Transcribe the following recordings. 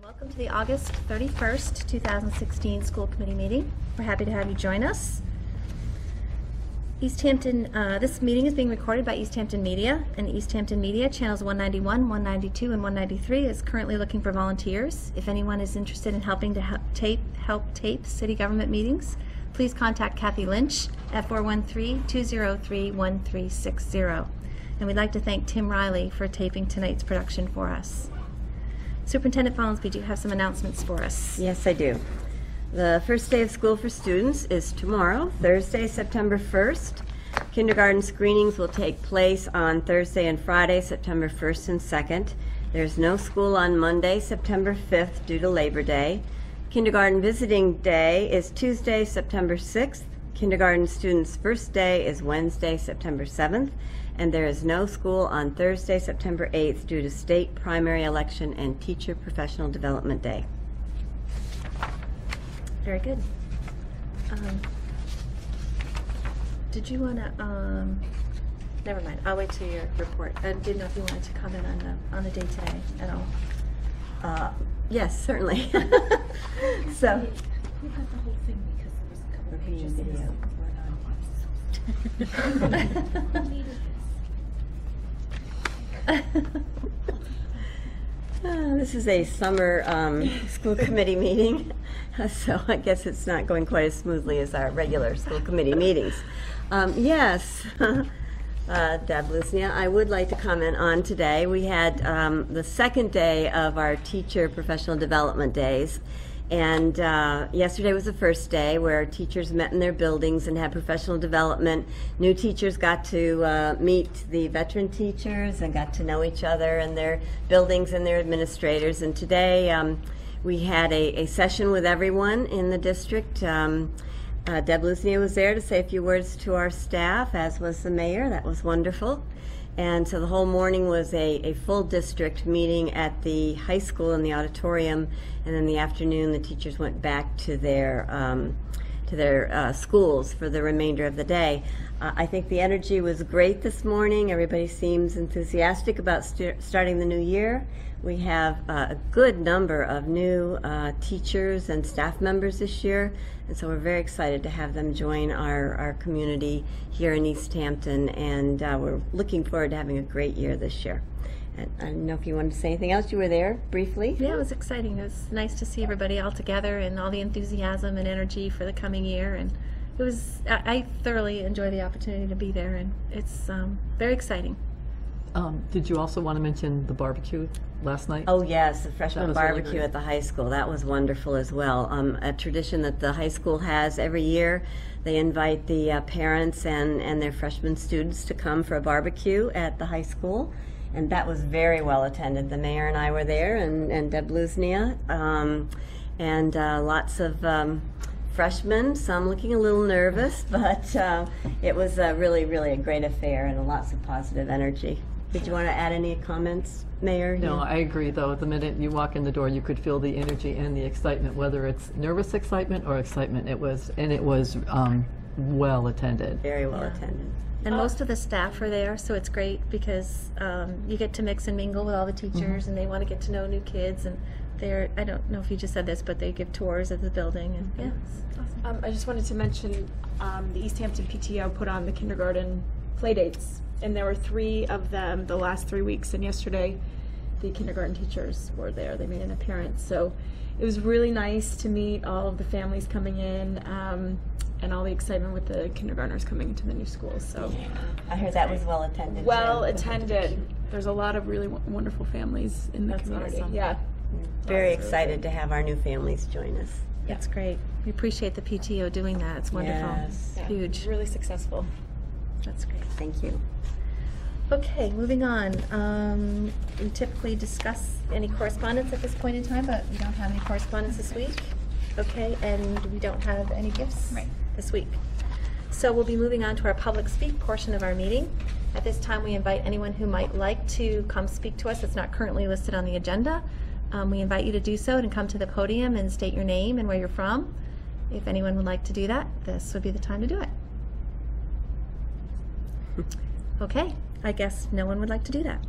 Welcome to the August 31st, 2016 school committee meeting. We're happy to have you join us. East Hampton, this meeting is being recorded by East Hampton Media, and East Hampton Media, channels 191, 192, and 193 is currently looking for volunteers. If anyone is interested in helping to help tape city government meetings, please contact Kathy Lynch at 413-203-1360. And we'd like to thank Tim Riley for taping tonight's production for us. Superintendent Follinsby, do you have some announcements for us? Yes, I do. The first day of school for students is tomorrow, Thursday, September 1st. Kindergarten screenings will take place on Thursday and Friday, September 1st and 2nd. There's no school on Monday, September 5th, due to Labor Day. Kindergarten visiting day is Tuesday, September 6th. Kindergarten students' first day is Wednesday, September 7th. And there is no school on Thursday, September 8th, due to state primary election and teacher professional development day. Very good. Did you want to, never mind, I'll wait till your report. I didn't know if you wanted to comment on the day today at all. Yes, certainly. So, We had the whole thing because there was a couple of pages in video. This is a summer school committee meeting, so I guess it's not going quite as smoothly as our regular school committee meetings. Yes, Deb Lusnia, I would like to comment on today. We had the second day of our teacher professional development days. And yesterday was the first day where teachers met in their buildings and had professional development. New teachers got to meet the veteran teachers and got to know each other and their buildings and their administrators. And today we had a session with everyone in the district. Deb Lusnia was there to say a few words to our staff, as was the mayor. That was wonderful. And so the whole morning was a full district meeting at the high school in the auditorium, and in the afternoon the teachers went back to their schools for the remainder of the day. I think the energy was great this morning. Everybody seems enthusiastic about starting the new year. We have a good number of new teachers and staff members this year, and so we're very excited to have them join our community here in East Hampton, and we're looking forward to having a great year this year. And I don't know if you wanted to say anything else. You were there briefly. Yeah, it was exciting. It was nice to see everybody all together and all the enthusiasm and energy for the coming year. And it was, I thoroughly enjoyed the opportunity to be there, and it's very exciting. Did you also want to mention the barbecue last night? Oh yes, the freshman barbecue really great. at the high school. That was wonderful as well. A tradition that the high school has every year. They invite the parents and their freshman students to come for a barbecue at the high school. And that was very well attended. The mayor and I were there, and Deb Lusnia, and lots of freshmen, some looking a little nervous, but it was really a great affair and lots of positive energy. Did you want to add any comments, Mayor? No, I agree, though. The minute you walk in the door, you could feel the energy and the excitement, whether it's nervous excitement or excitement. It was well attended. Very well attended. And most of the staff are there, so it's great because you get to mix and mingle with all the teachers, and they want to get to know new kids. And they're, I don't know if you just said this, but they give tours of the building. And yeah, it's awesome. I just wanted to mention the East Hampton PTO put on the kindergarten play dates, and there were 3 of them the last 3 weeks, and yesterday the kindergarten teachers were there. They made an appearance, so it was really nice to meet all of the families coming in, and all the excitement with the kindergartners coming into the new school. So I heard that was well attended. well attended. There's a lot of really wonderful families in the community. Awesome. Yeah, Very excited to have our new families join us. That's great. We appreciate the PTO doing that. It's wonderful. Yes. yeah. Huge. Really successful. That's great. Thank you. Okay, moving on. We typically discuss any correspondence at this point in time, but we don't have any correspondence this week. Okay, and we don't have any gifts this week. So we'll be moving on to our public speak portion of our meeting. At this time, we invite anyone who might like to come speak to us that's not currently listed on the agenda. We invite you to do so and come to the podium and state your name and where you're from. If anyone would like to do that, this would be the time to do it. Okay, I guess no one would like to do that.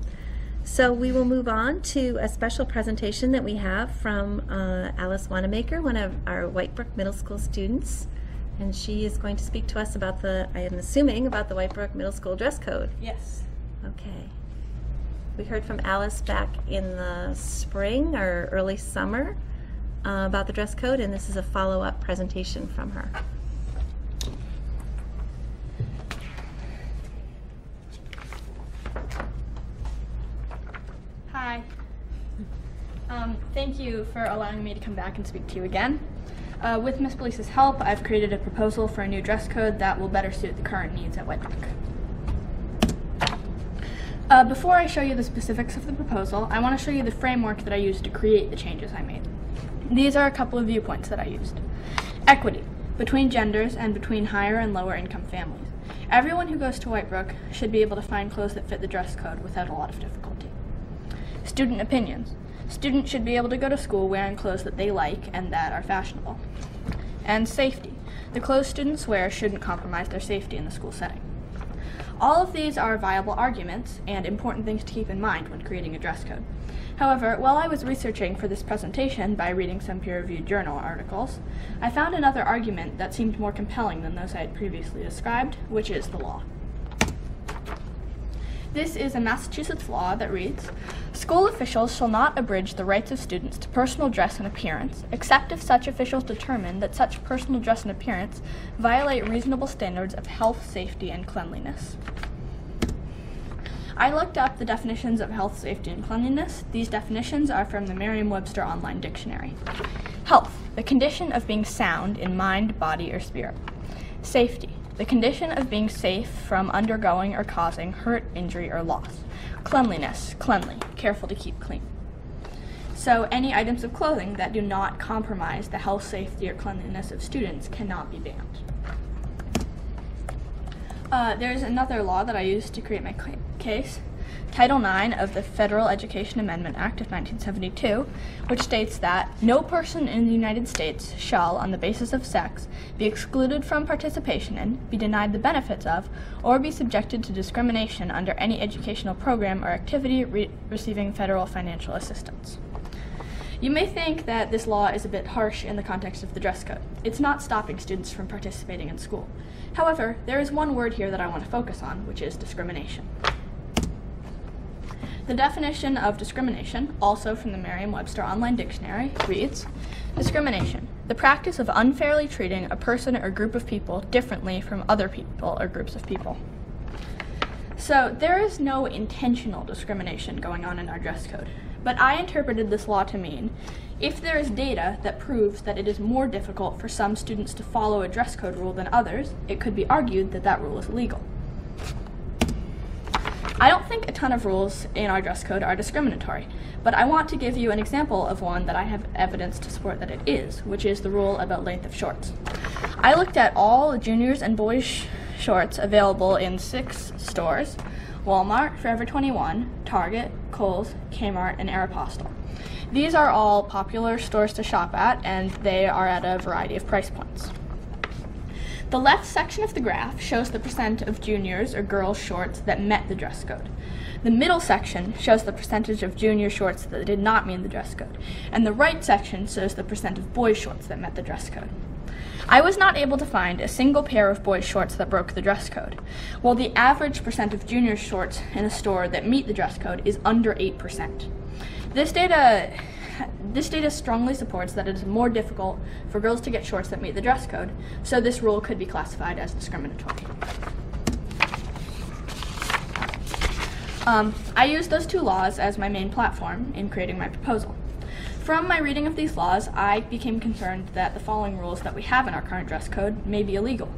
So we will move on to a special presentation that we have from Alice Wanamaker, one of our Whitebrook Middle School students. And she is going to speak to us about I am assuming, about the Whitebrook Middle School dress code. Yes. Okay. We heard from Alice back in the spring or early summer about the dress code, and this is a follow-up presentation from her. Hi. Thank you for allowing me to come back and speak to you again. With Ms. Belisa's help, I've created a proposal for a new dress code that will better suit the current needs at Whitebrook. Before I show you the specifics of the proposal, I want to show you the framework that I used to create the changes I made. These are a couple of viewpoints that I used. Equity, between genders and between higher and lower income families. Everyone who goes to Whitebrook should be able to find clothes that fit the dress code without a lot of difficulty. Student opinions. Students should be able to go to school wearing clothes that they like and that are fashionable. And safety. The clothes students wear shouldn't compromise their safety in the school setting. All of these are viable arguments and important things to keep in mind when creating a dress code. However, while I was researching for this presentation by reading some peer-reviewed journal articles, I found another argument that seemed more compelling than those I had previously described, which is the law. This is a Massachusetts law that reads, "School officials shall not abridge the rights of students to personal dress and appearance, except if such officials determine that such personal dress and appearance violate reasonable standards of health, safety, and cleanliness." I looked up the definitions of health, safety, and cleanliness. These definitions are from the Merriam-Webster Online Dictionary. Health, the condition of being sound in mind, body, or spirit. Safety, the condition of being safe from undergoing or causing hurt, injury, or loss. Cleanliness, cleanly, careful to keep clean. So any items of clothing that do not compromise the health, safety, or cleanliness of students cannot be banned. There's another law that I used to create my case, Title IX of the Federal Education Amendment Act of 1972, which states that no person in the United States shall, on the basis of sex, be excluded from participation in, be denied the benefits of, or be subjected to discrimination under any educational program or activity receiving federal financial assistance. You may think that this law is a bit harsh in the context of the dress code. It's not stopping students from participating in school. However, there is one word here that I want to focus on, which is discrimination. The definition of discrimination, also from the Merriam-Webster Online Dictionary, reads, "Discrimination, the practice of unfairly treating a person or group of people differently from other people or groups of people." So there is no intentional discrimination going on in our dress code, but I interpreted this law to mean if there is data that proves that it is more difficult for some students to follow a dress code rule than others, it could be argued that that rule is illegal. I don't think a ton of rules in our dress code are discriminatory, but I want to give you an example of one that I have evidence to support that it is, which is the rule about length of shorts. I looked at all juniors and boys' shorts available in 6 stores: Walmart, Forever 21, Target, Kohl's, Kmart, and Aeropostale. These are all popular stores to shop at, and they are at a variety of price points. The left section of the graph shows the percent of juniors or girls' shorts that met the dress code. The middle section shows the percentage of junior shorts that did not meet the dress code, and the right section shows the percent of boys' shorts that met the dress code. I was not able to find a single pair of boys' shorts that broke the dress code, while the average percent of junior shorts in a store that meet the dress code is under 8%. This data strongly supports that it is more difficult for girls to get shorts that meet the dress code, so this rule could be classified as discriminatory. I used those 2 laws as my main platform in creating my proposal. From my reading of these laws, I became concerned that the following rules that we have in our current dress code may be illegal.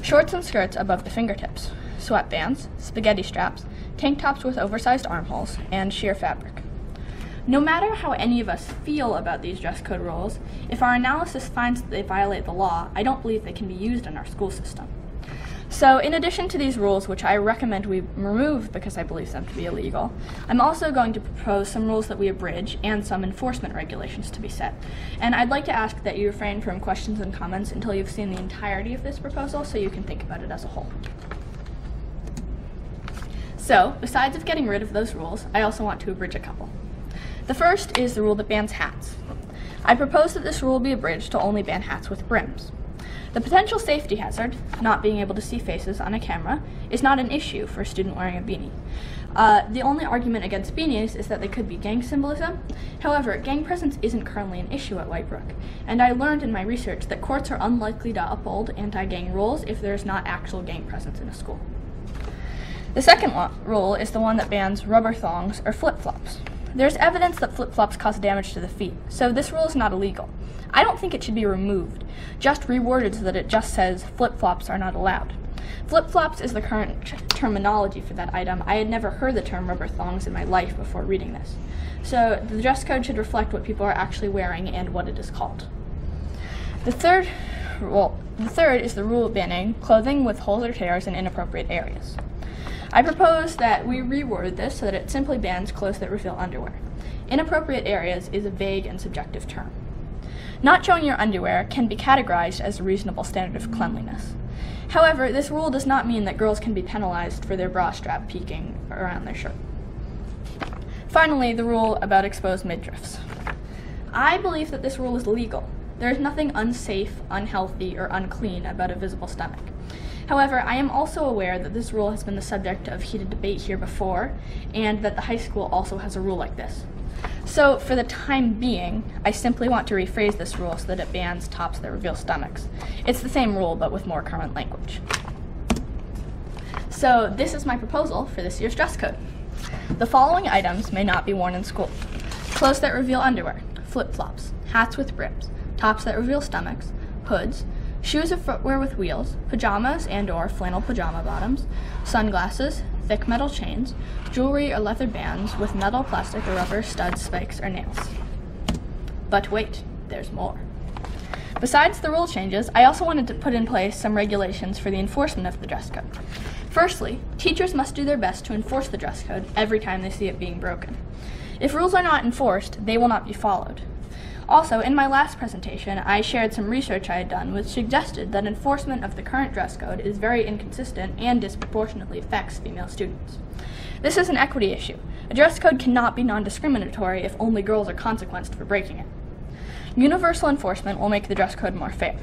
Shorts and skirts above the fingertips, sweatbands, spaghetti straps, tank tops with oversized armholes, and sheer fabric. No matter how any of us feel about these dress code rules, if our analysis finds that they violate the law, I don't believe they can be used in our school system. So in addition to these rules, which I recommend we remove because I believe them to be illegal, I'm also going to propose some rules that we abridge and some enforcement regulations to be set. And I'd like to ask that you refrain from questions and comments until you've seen the entirety of this proposal so you can think about it as a whole. So, besides of getting rid of those rules, I also want to abridge a couple. The first is the rule that bans hats. I propose that this rule be abridged to only ban hats with brims. The potential safety hazard, not being able to see faces on a camera, is not an issue for a student wearing a beanie. The only argument against beanies is that they could be gang symbolism. However, gang presence isn't currently an issue at White Brook, and I learned in my research that courts are unlikely to uphold anti-gang rules if there is not actual gang presence in a school. The second rule is the one that bans rubber thongs or flip-flops. There's evidence that flip-flops cause damage to the feet, so this rule is not illegal. I don't think it should be removed, just reworded so that it just says flip-flops are not allowed. Flip-flops is the current terminology for that item. I had never heard the term rubber thongs in my life before reading this. So the dress code should reflect what people are actually wearing and what it is called. The third is the rule banning clothing with holes or tears in inappropriate areas. I propose that we reword this so that it simply bans clothes that reveal underwear. Inappropriate areas is a vague and subjective term. Not showing your underwear can be categorized as a reasonable standard of cleanliness. However, this rule does not mean that girls can be penalized for their bra strap peeking around their shirt. Finally, the rule about exposed midriffs. I believe that this rule is legal. There is nothing unsafe, unhealthy, or unclean about a visible stomach. However, I am also aware that this rule has been the subject of heated debate here before, and that the high school also has a rule like this. So, for the time being, I simply want to rephrase this rule so that it bans tops that reveal stomachs. It's the same rule, but with more current language. So, this is my proposal for this year's dress code. The following items may not be worn in school: clothes that reveal underwear, flip-flops, hats with brims, tops that reveal stomachs, hoods, shoes or footwear with wheels, pajamas and/or flannel pajama bottoms, sunglasses, thick metal chains, jewelry or leather bands with metal, plastic, or rubber studs, spikes, or nails. But wait, there's more. Besides the rule changes, I also wanted to put in place some regulations for the enforcement of the dress code. Firstly, teachers must do their best to enforce the dress code every time they see it being broken. If rules are not enforced, they will not be followed. Also, in my last presentation, I shared some research I had done which suggested that enforcement of the current dress code is very inconsistent and disproportionately affects female students. This is an equity issue. A dress code cannot be non-discriminatory if only girls are consequenced for breaking it. Universal enforcement will make the dress code more fair.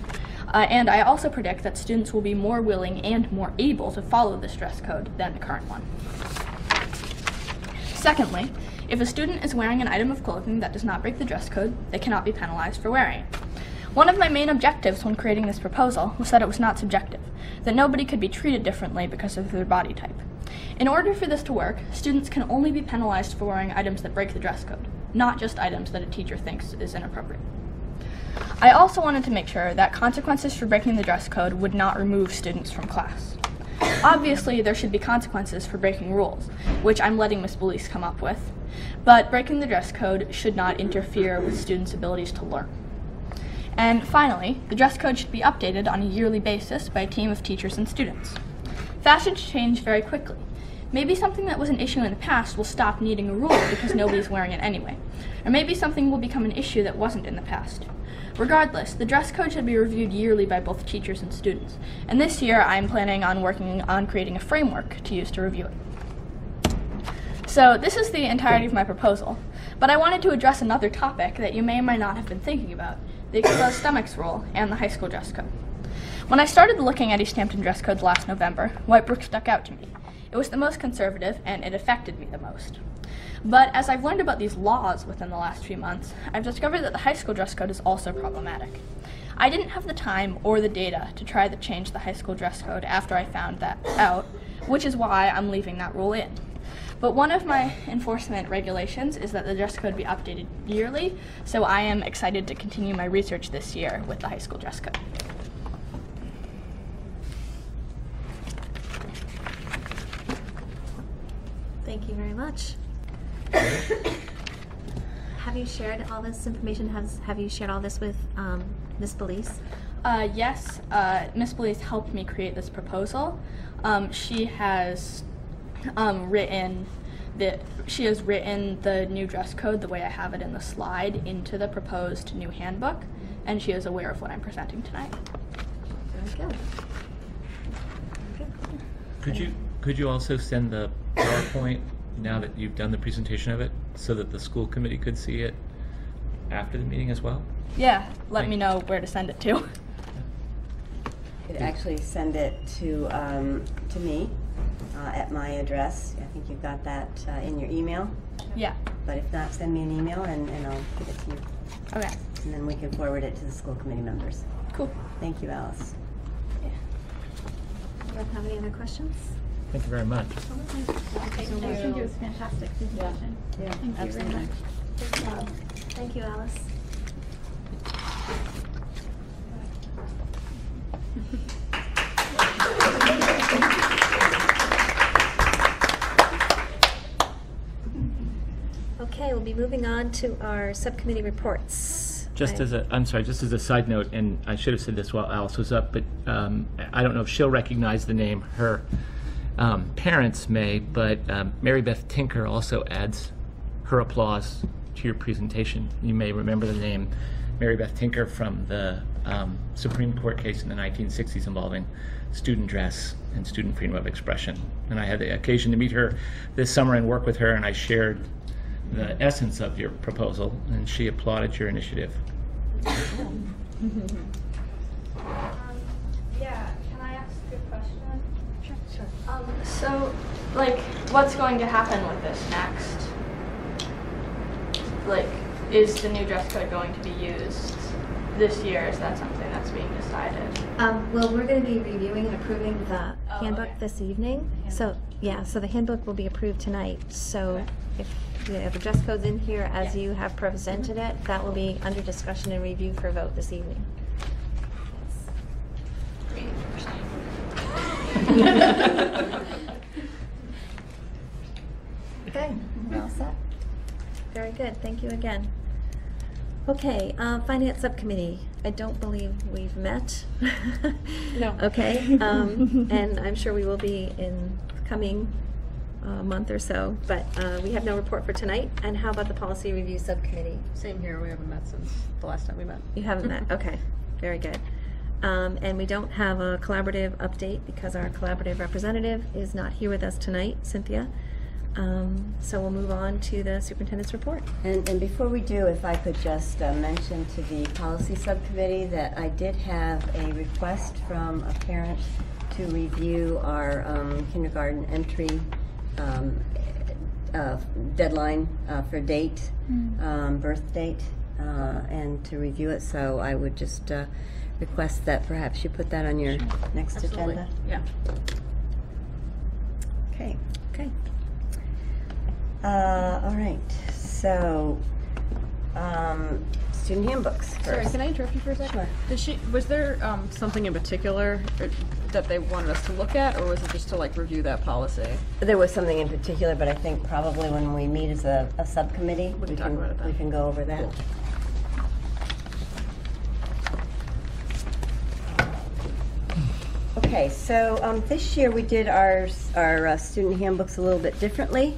And I also predict that students will be more willing and more able to follow this dress code than the current one. Secondly, if a student is wearing an item of clothing that does not break the dress code, they cannot be penalized for wearing it. One of my main objectives when creating this proposal was that it was not subjective, that nobody could be treated differently because of their body type. In order for this to work, students can only be penalized for wearing items that break the dress code, not just items that a teacher thinks is inappropriate. I also wanted to make sure that consequences for breaking the dress code would not remove students from class. Obviously, there should be consequences for breaking rules, which I'm letting Ms. Belize come up with, but breaking the dress code should not interfere with students' abilities to learn. And finally, the dress code should be updated on a yearly basis by a team of teachers and students. Fashions change very quickly. Maybe something that was an issue in the past will stop needing a rule because nobody's wearing it anyway. Or maybe something will become an issue that wasn't in the past. Regardless, the dress code should be reviewed yearly by both teachers and students. And this year, I'm planning on working on creating a framework to use to review it. So this is the entirety of my proposal, but I wanted to address another topic that you may or may not have been thinking about, the exposed stomachs rule and the high school dress code. When I started looking at East Hampton dress codes last November, White Brook stuck out to me. It was the most conservative, and it affected me the most. But as I've learned about these laws within the last few months, I've discovered that the high school dress code is also problematic. I didn't have the time or the data to try to change the high school dress code after I found that out, which is why I'm leaving that rule in. But one of my enforcement regulations is that the dress code be updated yearly, so I am excited to continue my research this year with the high school dress code. Thank you very much. Have you shared all this information? Have you shared all this with Ms. Belize? Yes, Ms. Belize helped me create this proposal. She has written the new dress code the way I have it in the slide into the proposed new handbook, and she is aware of what I'm presenting tonight. Very good. Could could you also send the PowerPoint now that you've done the presentation of it so that the school committee could see it after the meeting as well? Yeah, let me know where to send it to. You could actually send it to me at my address. I think you've got that in your email. Yeah. But if not, send me an email and I'll give it to you. Okay. And then we can forward it to the school committee members. Cool. Thank you, Alice. You don't have any other questions? Thank you very much. Okay, I think it was fantastic presentation. Yeah, Thank you very absolutely. much. Good job. Thank you, Alice. Okay, we'll be moving on to our subcommittee reports. Just as a side note, and I should have said this while Alice was up, but I don't know if she'll recognize the name. Her parents may, but Mary Beth Tinker also adds her applause to your presentation. You may remember the name Mary Beth Tinker from the Supreme Court case in the 1960s involving student dress and student freedom of expression. And I had the occasion to meet her this summer and work with her, and I shared the essence of your proposal, and she applauded your initiative. Yeah, can I ask a question? Sure. So, like, what's going to happen with this next? Like, is the new dress code going to be used this year? Is that something that's being decided? Well, we're going to be reviewing and approving the handbook okay. this evening. So, yeah, so the handbook will be approved tonight. So if the dress code's in here as you have presented it, that will be under discussion and review for vote this evening. Okay, we're all set. Very good, thank you again. Okay, Finance Subcommittee. I don't believe we've met. No. Okay, and I'm sure we will be in coming month or so, but we have no report for tonight. And how about the Policy Review Subcommittee? Same here, we haven't met since the last time we met. You haven't met, okay, very good. And we don't have a collaborative update because our collaborative representative is not here with us tonight, Cynthia. So we'll move on to the superintendent's report. And before we do, if I could just mention to the policy subcommittee that I did have a request from a parent to review our kindergarten entry deadline for date, birth date, and to review it. So I would just request that perhaps you put that on your next agenda. Yeah. Okay. Okay. All right, so student handbooks first. Sorry, can I interrupt you for a second? Sure. Was there something in particular that they wanted us to look at, or was it just to like review that policy? There was something in particular, but I think probably when we meet as a subcommittee, We can talk about it then. we can go over that. Cool. Okay, so this year we did our student handbooks a little bit differently.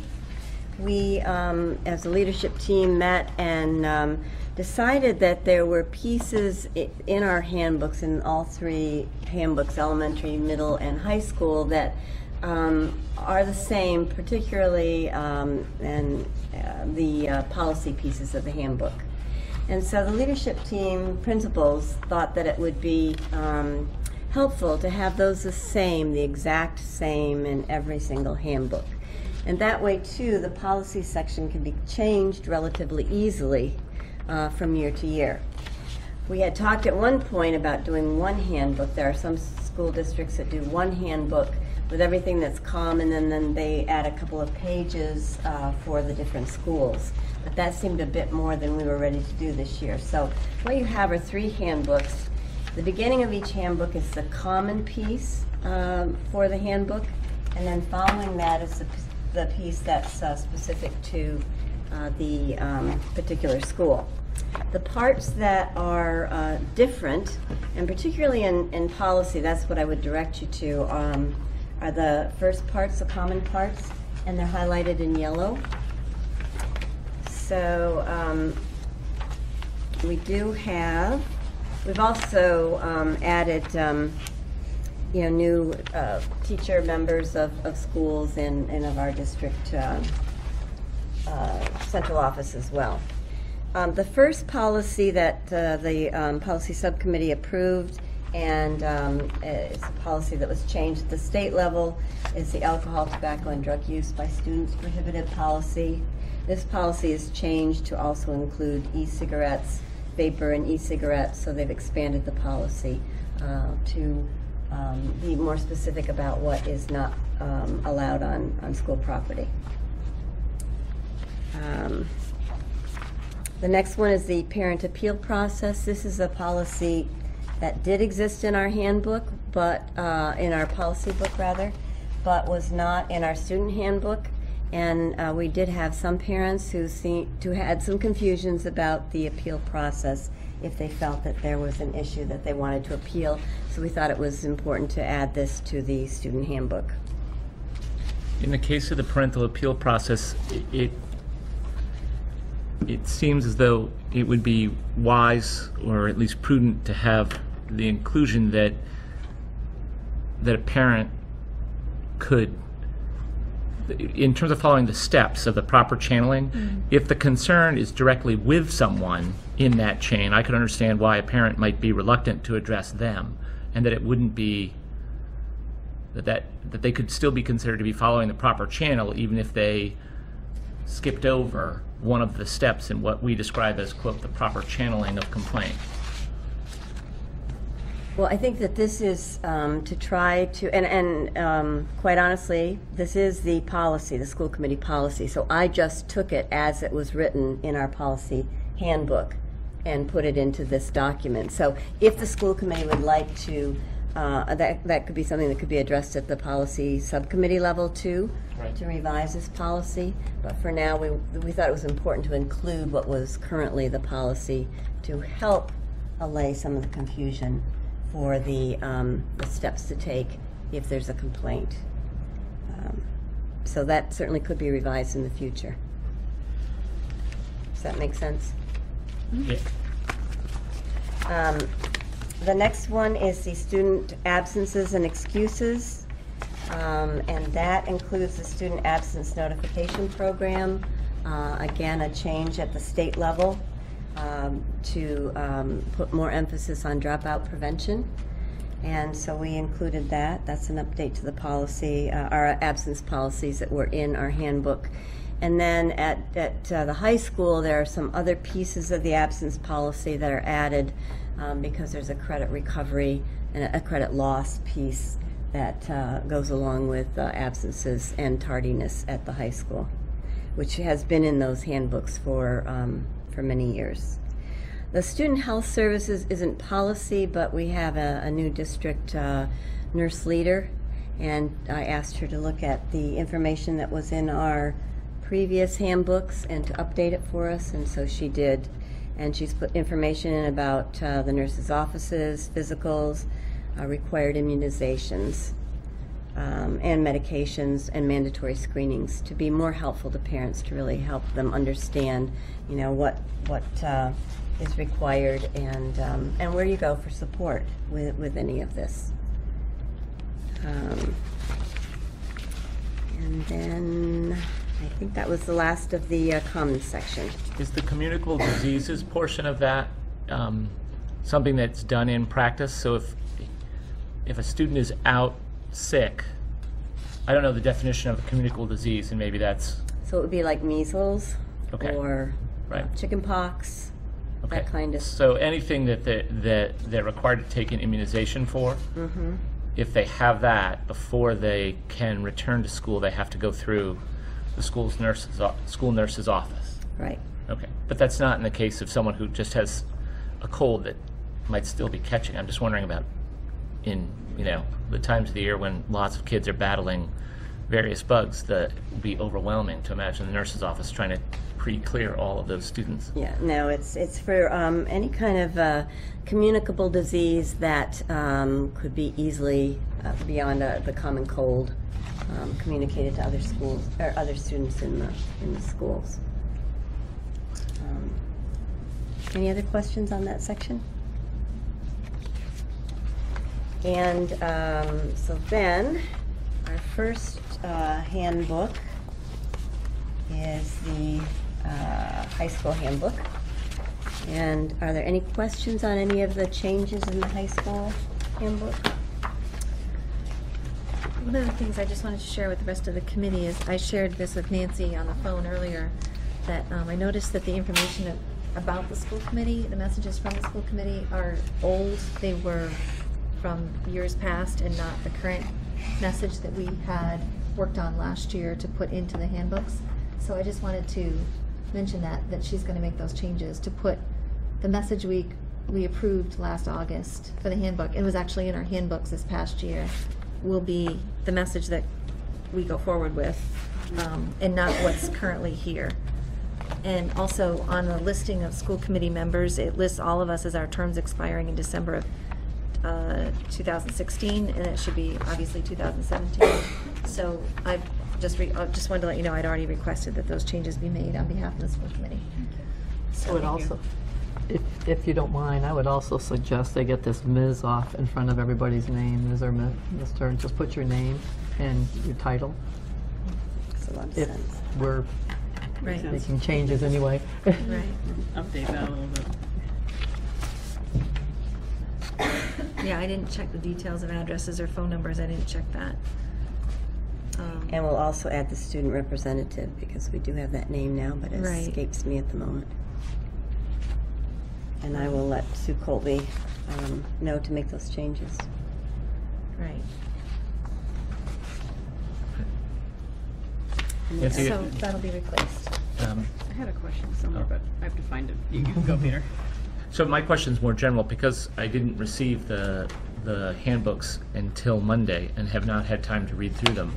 We, as a leadership team, met and decided that there were pieces in our handbooks, in all three handbooks, elementary, middle, and high school, that are the same, particularly the policy pieces of the handbook. And so the leadership team principals thought that it would be helpful to have those the same, the exact same in every single handbook. And that way, too, the policy section can be changed relatively easily from year to year. We had talked at one point about doing one handbook. There are some school districts that do one handbook with everything that's common, and then they add a couple of pages for the different schools. But that seemed a bit more than we were ready to do this year. So what you have are three handbooks. The beginning of each handbook is the common piece for the handbook, and then following that is the piece that's specific to the particular school. The parts that are different, and particularly in policy, that's what I would direct you to, are the first parts, the common parts, and they're highlighted in yellow. So we've also added new teacher members of schools and of our district central office as well. The first policy that the policy subcommittee approved, and it's a policy that was changed at the state level, is the alcohol, tobacco, and drug use by students prohibited policy. This policy is changed to also include e-cigarettes, vapor, and e-cigarettes, so they've expanded the policy to be more specific about what is not allowed on school property. The next one is the parent appeal process. This is a policy that did exist in our handbook, but in our policy book rather, but was not in our student handbook. And we did have some parents who had some confusions about the appeal process if they felt that there was an issue that they wanted to appeal. So we thought it was important to add this to the student handbook. In the case of the parental appeal process, it seems as though it would be wise, or at least prudent, to have the inclusion that a parent could, in terms of following the steps of the proper channeling, if the concern is directly with someone in that chain, I could understand why a parent might be reluctant to address them, and that it wouldn't be that they could still be considered to be following the proper channel even if they skipped over one of the steps in what we describe as, quote, the proper channeling of complaint. Well, I think that this is to try to, and quite honestly, this is the policy, the school committee policy. So I just took it as it was written in our policy handbook and put it into this document. So if the school committee would like to, that could be something that could be addressed at the policy subcommittee level too, right, to revise this policy. But for now, we thought it was important to include what was currently the policy to help allay some of the confusion for the steps to take if there's a complaint. So that certainly could be revised in the future. Does that make sense? Yeah. The next one is the student absences and excuses, and that includes the student absence notification program. Again, a change at the state level to put more emphasis on dropout prevention. And so we included that. That's an update to the policy, our absence policies that were in our handbook. And then at the high school, there are some other pieces of the absence policy that are added because there's a credit recovery and a credit loss piece that goes along with absences and tardiness at the high school, which has been in those handbooks for many years. The student health services isn't policy, but we have a new district nurse leader, and I asked her to look at the information that was in our previous handbooks and to update it for us, and so she did. And she's put information in about the nurses' offices, physicals, required immunizations, and medications and mandatory screenings to be more helpful to parents, to really help them understand, what is required and where you go for support with any of this. And then I think that was the last of the comments section. Is the communicable diseases portion of that something that's done in practice? So if a student is out sick, I don't know the definition of a communicable disease, and maybe that's... So it would be like measles, okay, or right, chicken pox, okay, that kind of... So anything that they're required to take an immunization for, Mm-hmm. if they have that before they can return to school, they have to go through the school nurse's office. Right. Okay, but that's not in the case of someone who just has a cold that might still be catching. I'm just wondering about in the times of the year when lots of kids are battling various bugs, that would be overwhelming to imagine the nurse's office trying to pre-clear all of those students. Yeah, no, it's for any kind of communicable disease that could be easily beyond the common cold, communicated to other schools or other students in the schools. Any other questions on that section? And so then, our first handbook is the high school handbook. And are there any questions on any of the changes in the high school handbook? One of the things I just wanted to share with the rest of the committee is, I shared this with Nancy on the phone earlier, that I noticed that the information about the school committee, the messages from the school committee are old. They were from years past and not the current message that we had worked on last year to put into the handbooks. So I just wanted to mention that she's going to make those changes to put the message we approved last August for the handbook. It was actually in our handbooks this past year, will be the message that we go forward with, and not what's currently here. And also on the listing of school committee members, it lists all of us as our terms expiring in December of 2016, and it should be obviously 2017. So I just wanted to let you know I'd already requested that those changes be made on behalf of the school committee. I would also, if you don't mind, I would also suggest they get this Ms. off in front of everybody's name, Ms. or Mr. Just put your name and your title. Makes a lot of If sense. we're Right. making changes anyway. Right. Update that a little bit. Yeah, I didn't check the details of addresses or phone numbers. I didn't check that. And we'll also add the student representative, because we do have that name now, but it Right. escapes me at the moment. And I will let Sue Colby know to make those changes. Right. Nancy, So that'll be replaced. I had a question somewhere, but I have to find it. You can go, Peter. So my question's more general, because I didn't receive the handbooks until Monday and have not had time to read through them.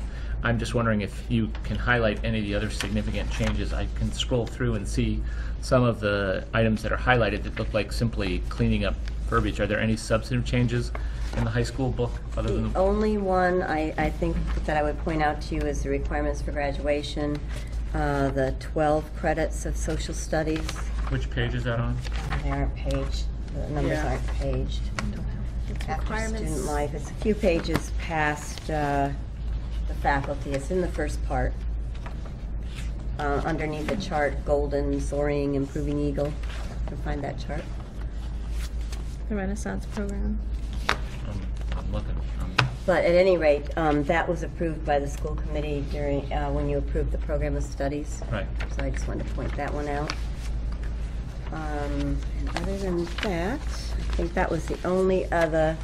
I'm just wondering if you can highlight any of the other significant changes. I can scroll through and see some of the items that are highlighted that look like simply cleaning up verbiage. Are there any substantive changes in the high school book other than The only one I think that I would point out to you is the requirements for graduation, the 12 credits of social studies. which page is that on? They aren't paged, the numbers Yeah. aren't paged. After student life, it's a few pages past the faculty. It's in the first part. Underneath the chart, golden, soaring, improving eagle. You can find that chart. The Renaissance program. I'm looking. But at any rate, that was approved by the school committee during, when you approved the program of studies. Right. So I just wanted to point that one out. And other than that, I think that was the only other.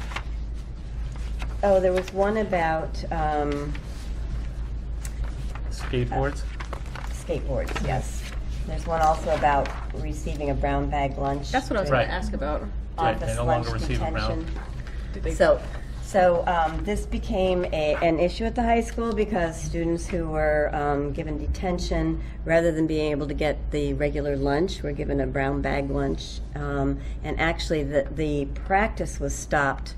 Oh, there was one about Skateboards? skateboards, yes. There's one also about receiving a brown bag lunch. That's what I was going Right. to ask about. Right, Office they no lunch longer receive a brown. detention. Did they? So this became an issue at the high school because students who were given detention, rather than being able to get the regular lunch, were given a brown bag lunch. And actually, the practice was stopped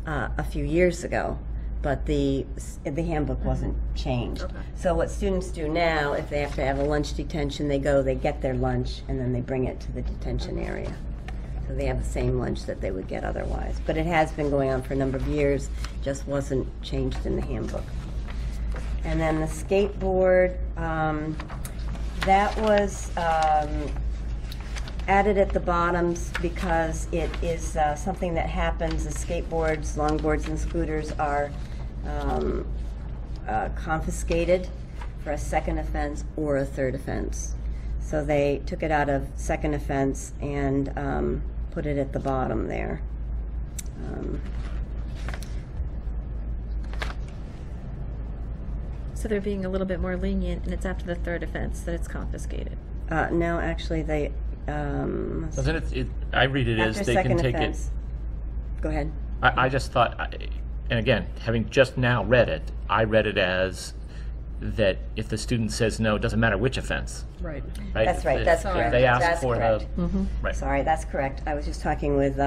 a few years ago, but the handbook wasn't changed. Okay. So what students do now, if they have to have a lunch detention, they go, they get their lunch, and then they bring it to the detention area. So they have the same lunch that they would get otherwise. But it has been going on for a number of years, just wasn't changed in the handbook. And then the skateboard, that was added at the bottoms because it is something that happens. The skateboards, longboards, and scooters are confiscated for a second offense or a third offense. So they took it out of second offense and put it at the bottom there. So they're being a little bit more lenient, and it's after the third offense that it's confiscated. No, actually, they. Doesn't it, I read it as After they can second take offense. Go ahead. I just thought, and again, having just now read it, I read it as that if the student says no, it doesn't matter which offense, Right. right? That's right, If- that's if correct. they ask That's for correct. the, right. Sorry, that's correct. I was just talking with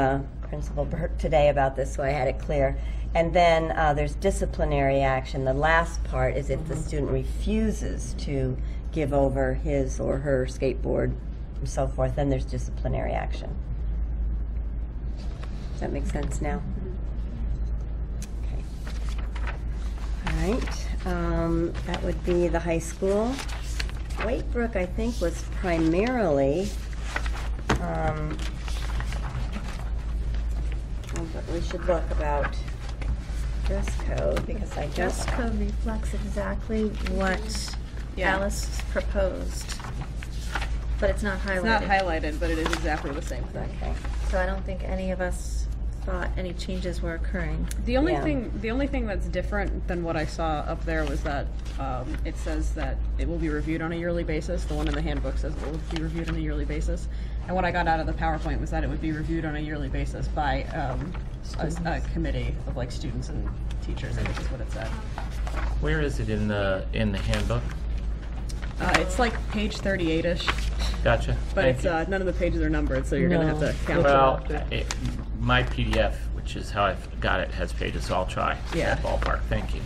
Principal Burke today about this, so I had it clear. And then there's disciplinary action. The last part is if the student refuses to give over his or her skateboard and so forth, then there's disciplinary action. Does that make sense now? right, that would be the high school. White Brook, I think, was primarily, but we should look about dress code, because I Dress just, code reflects exactly what Yeah. Alice proposed, but it's not highlighted. It's not highlighted, but it is exactly the same thing. okay. So I don't think any of us thought any changes were occurring. The only Yeah. thing that's different than what I saw up there was that it says that it will be reviewed on a yearly basis. The one in the handbook says it will be reviewed on a yearly basis. And what I got out of the PowerPoint was that it would be reviewed on a yearly basis by a committee of like students and teachers, I think is what it said. Where is it in the handbook? It's like page 38-ish, Gotcha. but Thank it's you. none of the pages are numbered, so you're gonna have to count. Well, my PDF, which is how I've got it, has pages, so I'll try Yeah. that ballpark. Thank you.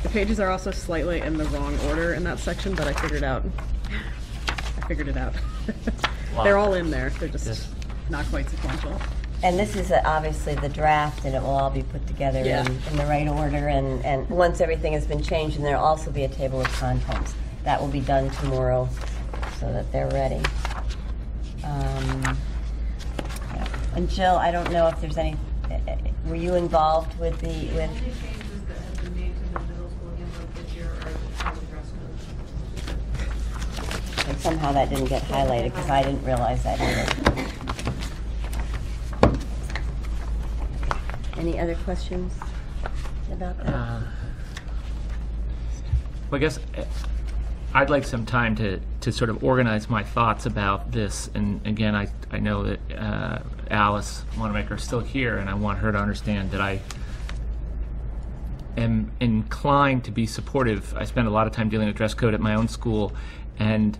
The pages are also slightly in the wrong order in that section, but I figured it out. They're all in there. They're just Yes. not quite sequential. And this is obviously the draft, and it will all be put together Yeah. in the right order, and once everything has been changed, and there'll also be a table of contents. That will be done tomorrow, so that they're ready. Yeah. And Jill, I don't know if there's any, were you involved with the, with? The only changes that have been made to the middle school handbook this year are the dress code. And somehow that didn't get highlighted, because I didn't realize that either. Any other questions about that? Well, I guess I'd like some time to sort of organize my thoughts about this. And again, I know that Alice Wanamaker is still here, and I want her to understand that I am inclined to be supportive. I spend a lot of time dealing with dress code at my own school, and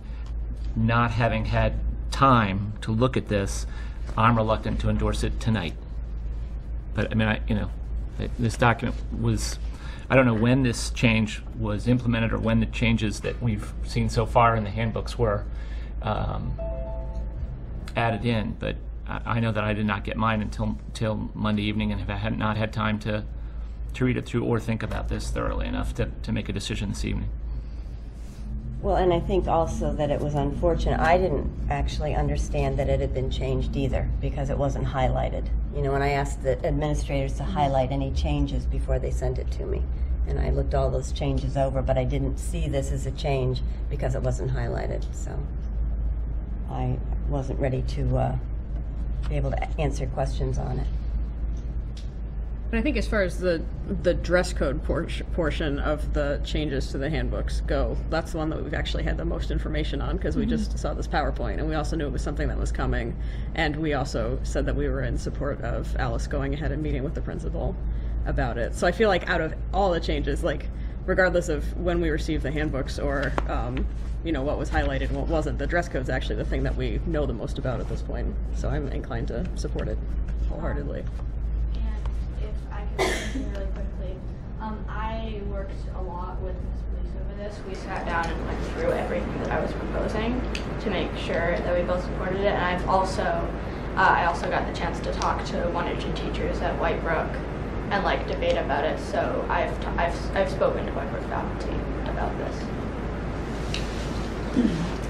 not having had time to look at this, I'm reluctant to endorse it tonight. But I mean, this document was, I don't know when this change was implemented or when the changes that we've seen so far in the handbooks were added in, but I know that I did not get mine until Monday evening, and have not had time to read it through or think about this thoroughly enough to make a decision this evening. Well, and I think also that it was unfortunate. I didn't actually understand that it had been changed either, because it wasn't highlighted. You know, when I asked the administrators to highlight any changes before they sent it to me, and I looked all those changes over, but I didn't see this as a change because it wasn't highlighted. So I wasn't ready to be able to answer questions on it. And I think as far as the dress code portion of the changes to the handbooks go, that's the one that we've actually had the most information on, because we just saw this PowerPoint, and we also knew it was something that was coming, and we also said that we were in support of Alice going ahead and meeting with the principal about it. So I feel like out of all the changes, like regardless of when we received the handbooks or what was highlighted and what wasn't, the dress code's actually the thing that we know the most about at this point. So I'm inclined to support it wholeheartedly. Really quickly, I worked a lot with Ms. Police over this. We sat down and went through everything that I was proposing to make sure that we both supported it. And I also got the chance to talk to 1-2 teachers at White Brook and debate about it. So I've spoken to White Brook faculty about this.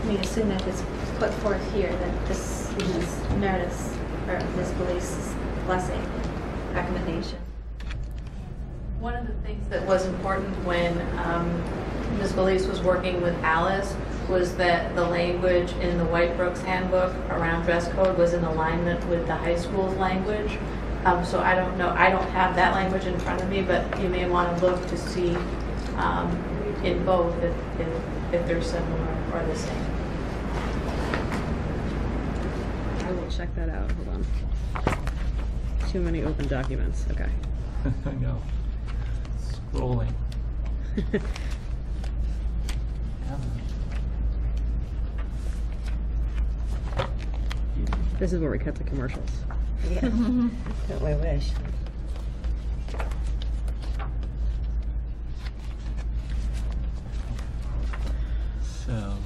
We assume that it's put forth here that this is Meredith's or Ms. Police's blessing, recommendation. One of the things that was important when Ms. Belize was working with Alice was that the language in the White Brook's handbook around dress code was in alignment with the high school's language. So I don't know, I don't have that language in front of me, but you may want to look to see in both if they're similar or the same. I will check that out. Hold on. Too many open documents. Okay. I know. Scrolling. This is where we cut the commercials. Yeah, don't we wish? So,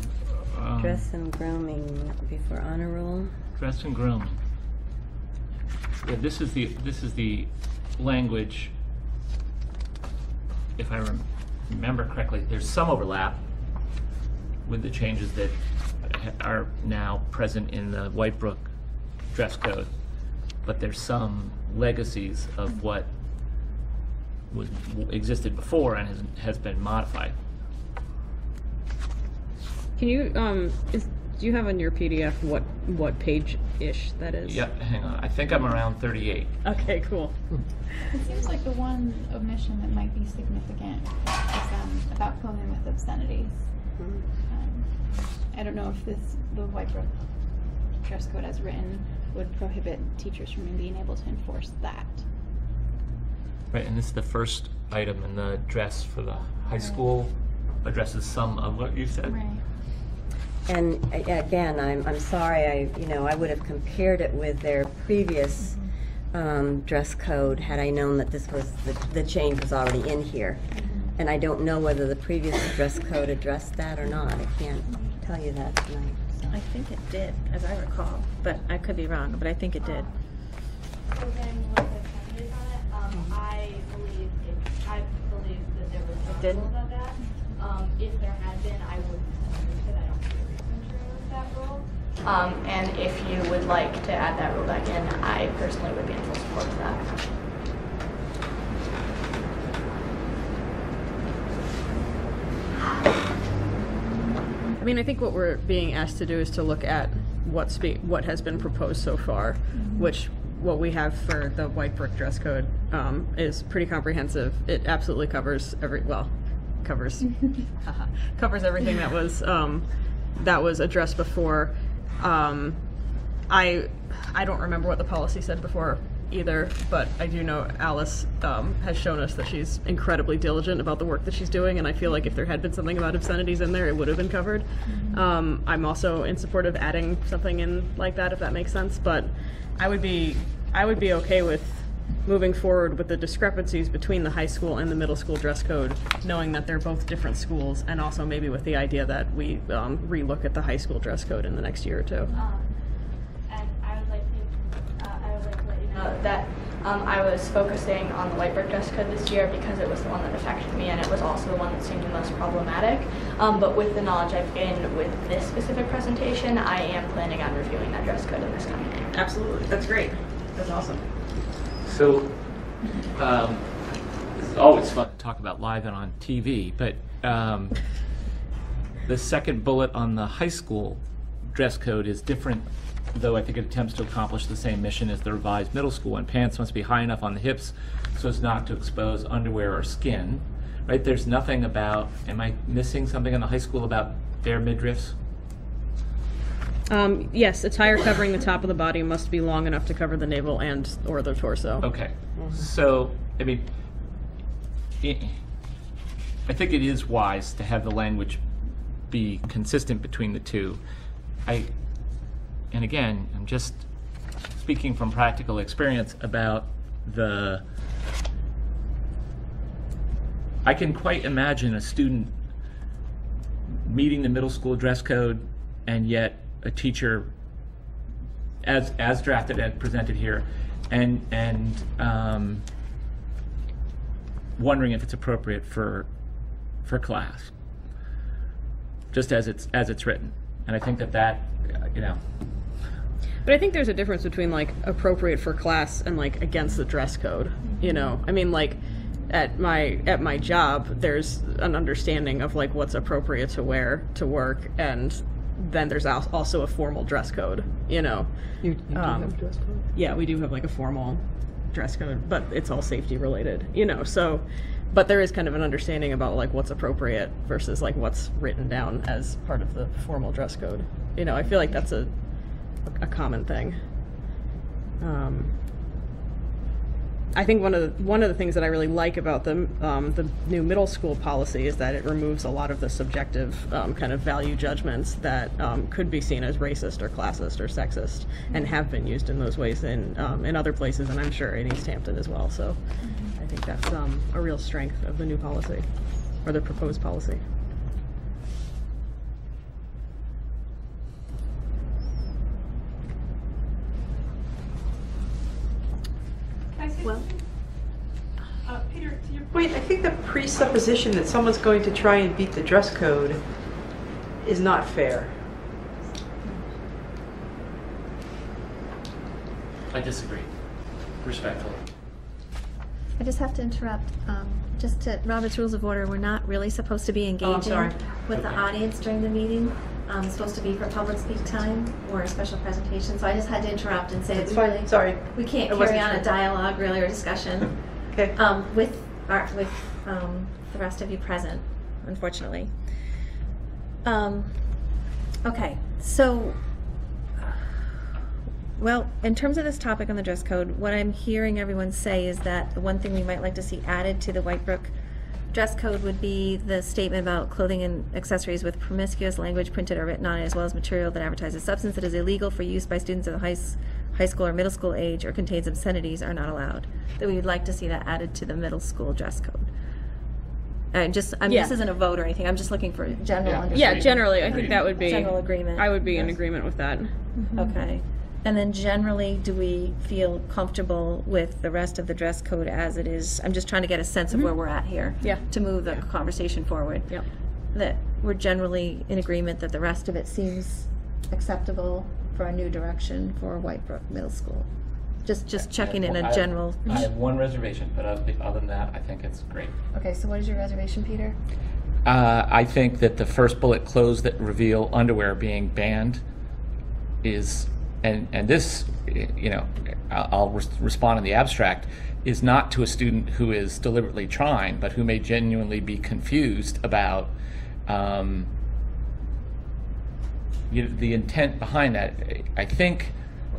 Dress and grooming before honor roll. dress and grooming. Yeah, this is the language if I remember correctly, there's some overlap with the changes that are now present in the White Brook dress code, but there's some legacies of what existed before and has been modified. Can you, do you have on your PDF what page-ish that is? Yep, hang on. I think I'm around 38. Okay, cool. It seems like the one omission that might be significant is about filming with obscenities. I don't know if the White Brook dress code as written would prohibit teachers from being able to enforce that. Right, and this is the first item in the dress for the high school, addresses some of what you said. Right. And again, I'm sorry, I would have compared it with their previous dress code had I known that this was, the change was already in here. And I don't know whether the previous dress code addressed that or not. I can't tell you that tonight. So. I think it did, as I recall, but I could be wrong, but I think it did. So then, with the changes on it, I believe that there was a Did? rule about that. If there had been, I wouldn't have moved it. I don't see a reason to remove that rule. And if you would like to add that rule back in, I personally would be in full support of that. I mean, I think what we're being asked to do is to look at what has been proposed so far, which what we have for the White Brook dress code is pretty comprehensive. It absolutely covers covers everything that was addressed before. I don't remember what the policy said before either, but I do know Alice has shown us that she's incredibly diligent about the work that she's doing, and I feel like if there had been something about obscenities in there, it would have been covered. I'm also in support of adding something in like that, if that makes sense, but I would be okay with moving forward with the discrepancies between the high school and the middle school dress code, knowing that they're both different schools, and also maybe with the idea that we relook at the high school dress code in the next year or two. And I would like to let you know that I was focusing on the White Brook dress code this year because it was the one that affected me, and it was also the one that seemed the most problematic. But with the knowledge I've gained with this specific presentation, I am planning on reviewing that dress code in this coming year. Absolutely, that's great. That's awesome. So, it's always fun to talk about live and on TV, but the second bullet on the high school dress code is different, though I think it attempts to accomplish the same mission as the revised middle school one. Pants must be high enough on the hips so as not to expose underwear or skin. Right? There's nothing about, am I missing something in the high school about bare midriffs? Yes, attire covering the top of the body must be long enough to cover the navel and or the torso. Okay. So, I mean, I think it is wise to have the language be consistent between the two. And again, I'm just speaking from practical experience about I can quite imagine a student meeting the middle school dress code and yet a teacher, as drafted and presented here, and wondering if it's appropriate for class, just as it's written. And I think that But I think there's a difference between like appropriate for class and like against the dress code. You know, I mean, like at my job, there's an understanding of like what's appropriate to wear to work, and then there's also a formal dress code. You know, You do have a dress code? yeah, we do have like a formal dress code, but it's all safety related. You know, so. But there is kind of an understanding about like what's appropriate versus like what's written down as part of the formal dress code. You know, I feel like that's a common thing. I think one of the things that I really like about the new middle school policy is that it removes a lot of the subjective kind of value judgments that could be seen as racist or classist or sexist and have been used in those ways in other places, and I'm sure in East Hampton as well. So I think that's a real strength of the new policy or the proposed policy. Well, Peter, to your point, I think the presupposition that someone's going to try and beat the dress code is not fair. I disagree, respectfully. I just have to interrupt. Just to Robert's Rules of Order, we're not really supposed to be engaging sorry. with the audience during the meeting. It's supposed to be for public speak time or a special presentation. So I just had to interrupt and say It's we fine. really Sorry. we can't I wasn't carry on sure. a dialogue really or discussion Okay. with the rest of you present, unfortunately. Okay, so. Well, in terms of this topic on the dress code, what I'm hearing everyone say is that the one thing we might like to see added to the Whitebrook dress code would be the statement about clothing and accessories with promiscuous language printed or written on it, as well as material that advertises substance that is illegal for use by students of the high school or middle school age or contains obscenities are not allowed. That we would like to see that added to the middle school dress code. This isn't a vote or anything. I'm just looking for general understanding. Yeah, generally, I think that would be General agreement. I would be in agreement with that. Okay. And then generally, do we feel comfortable with the rest of the dress code as it is? I'm just trying to get a sense of where we're at here. Yeah. To move the conversation forward. Yep. That we're generally in agreement that the rest of it seems acceptable for a new direction for Whitebrook Middle School. Just checking in a general. I have one reservation, but other than that, I think it's great. Okay, so what is your reservation, Peter? I think that the first bullet, clothes that reveal underwear being banned, is, and this, you know, I'll respond in the abstract, is not to a student who is deliberately trying, but who may genuinely be confused about the intent behind that. I think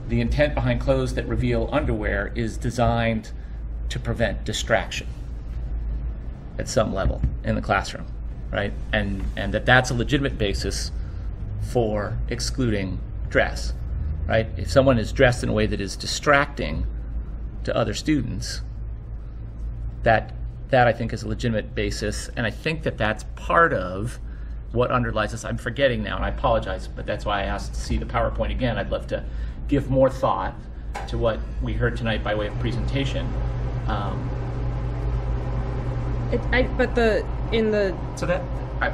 the intent behind clothes that reveal underwear is designed to prevent distraction at some level in the classroom, right? And that's a legitimate basis for excluding dress, right? If someone is dressed in a way that is distracting to other students, that I think is a legitimate basis, and I think that that's part of what underlies this. I'm forgetting now, and I apologize, but that's why I asked to see the PowerPoint again. I'd love to give more thought to what we heard tonight by way of presentation. So that,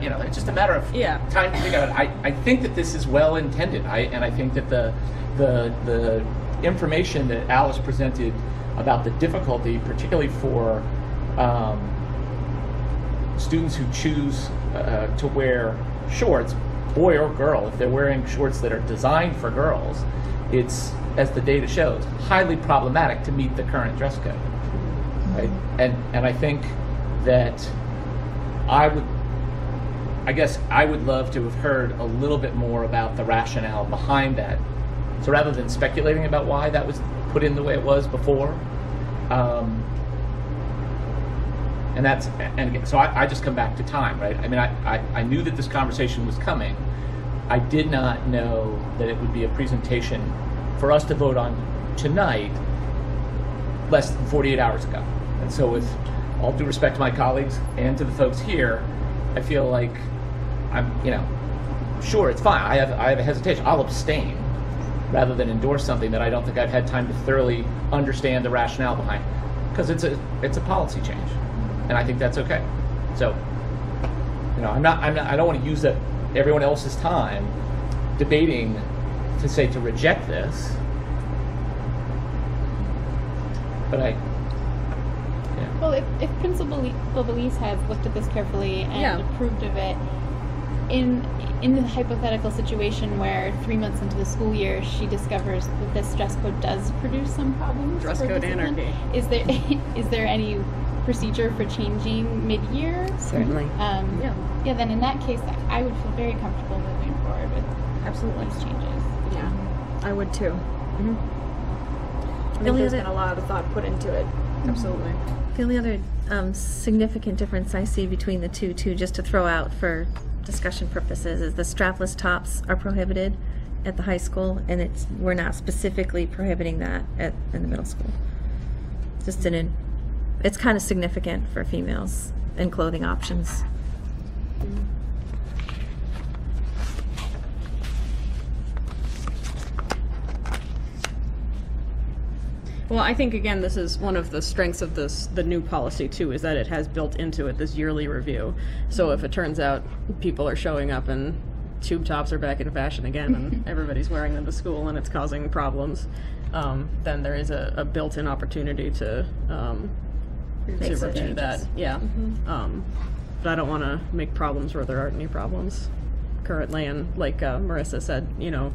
you know, it's just a matter of time to think of it. I think that this is well intended, and I think that the information that Alice presented about the difficulty, particularly for students who choose to wear shorts, boy or girl, if they're wearing shorts that are designed for girls, it's, as the data shows, highly problematic to meet the current dress code, right? And I think that I would love to have heard a little bit more about the rationale behind that. So rather than speculating about why that was put in the way it was before, so I just come back to time, right? I mean, I knew that this conversation was coming. I did not know that it would be a presentation for us to vote on tonight less than 48 hours ago. And so with all due respect to my colleagues and to the folks here, I feel like I'm, sure, it's fine. I have a hesitation. I'll abstain rather than endorse something that I don't think I've had time to thoroughly understand the rationale behind, because it's a policy change, and I think that's okay. So, I don't want to use everyone else's time debating to reject this, but Well, if Principal Belize has looked at this carefully and approved of it, in the hypothetical situation where 3 months into the school year she discovers that this dress code does produce some problems, Dress code discipline, anarchy. is there any procedure for changing mid-year? Certainly. Then in that case, I would feel very comfortable moving forward with Absolutely. these changes. Yeah, I would too. Mm-hmm. I think there's been a lot of thought put into it. Absolutely. The only other significant difference I see between the two, just to throw out for discussion purposes, is the strapless tops are prohibited at the high school, and we're not specifically prohibiting that in the middle school. It's kind of significant for females and clothing options. Well, I think again, this is one of the strengths of the new policy too, is that it has built into it this yearly review. So if it turns out people are showing up and tube tops are back in fashion again and everybody's wearing them to school and it's causing problems, then there is a built-in opportunity to review that. Yeah. But I don't want to make problems where there aren't any problems currently. And like Marissa said, you know,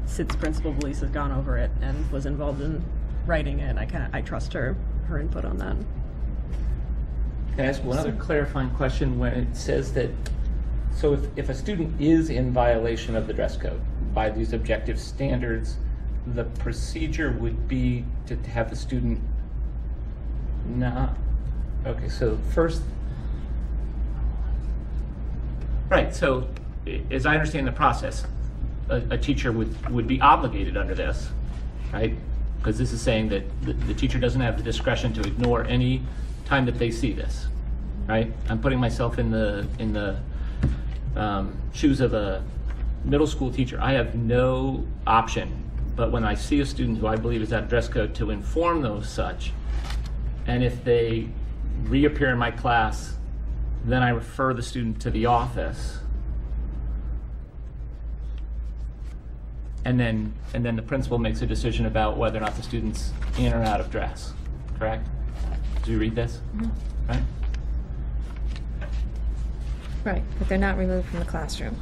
Sid's principal Elise has gone over it and was involved in writing it. I trust her input on that. Can I ask one other clarifying question when it says that, so if a student is in violation of the dress code by these objective standards, the procedure would be to have the student not, okay, so first, right, so as I understand the process, a teacher would be obligated under this, right? Because this is saying that the teacher doesn't have the discretion to ignore any time that they see this, right? I'm putting myself in the shoes of a middle school teacher. I have no option, but when I see a student who I believe is out of dress code, to inform those such, and if they reappear in my class, then I refer the student to the office. And then the principal makes a decision about whether or not the student's in or out of dress, correct? Do you read this? Right? Right, but they're not removed from the classroom.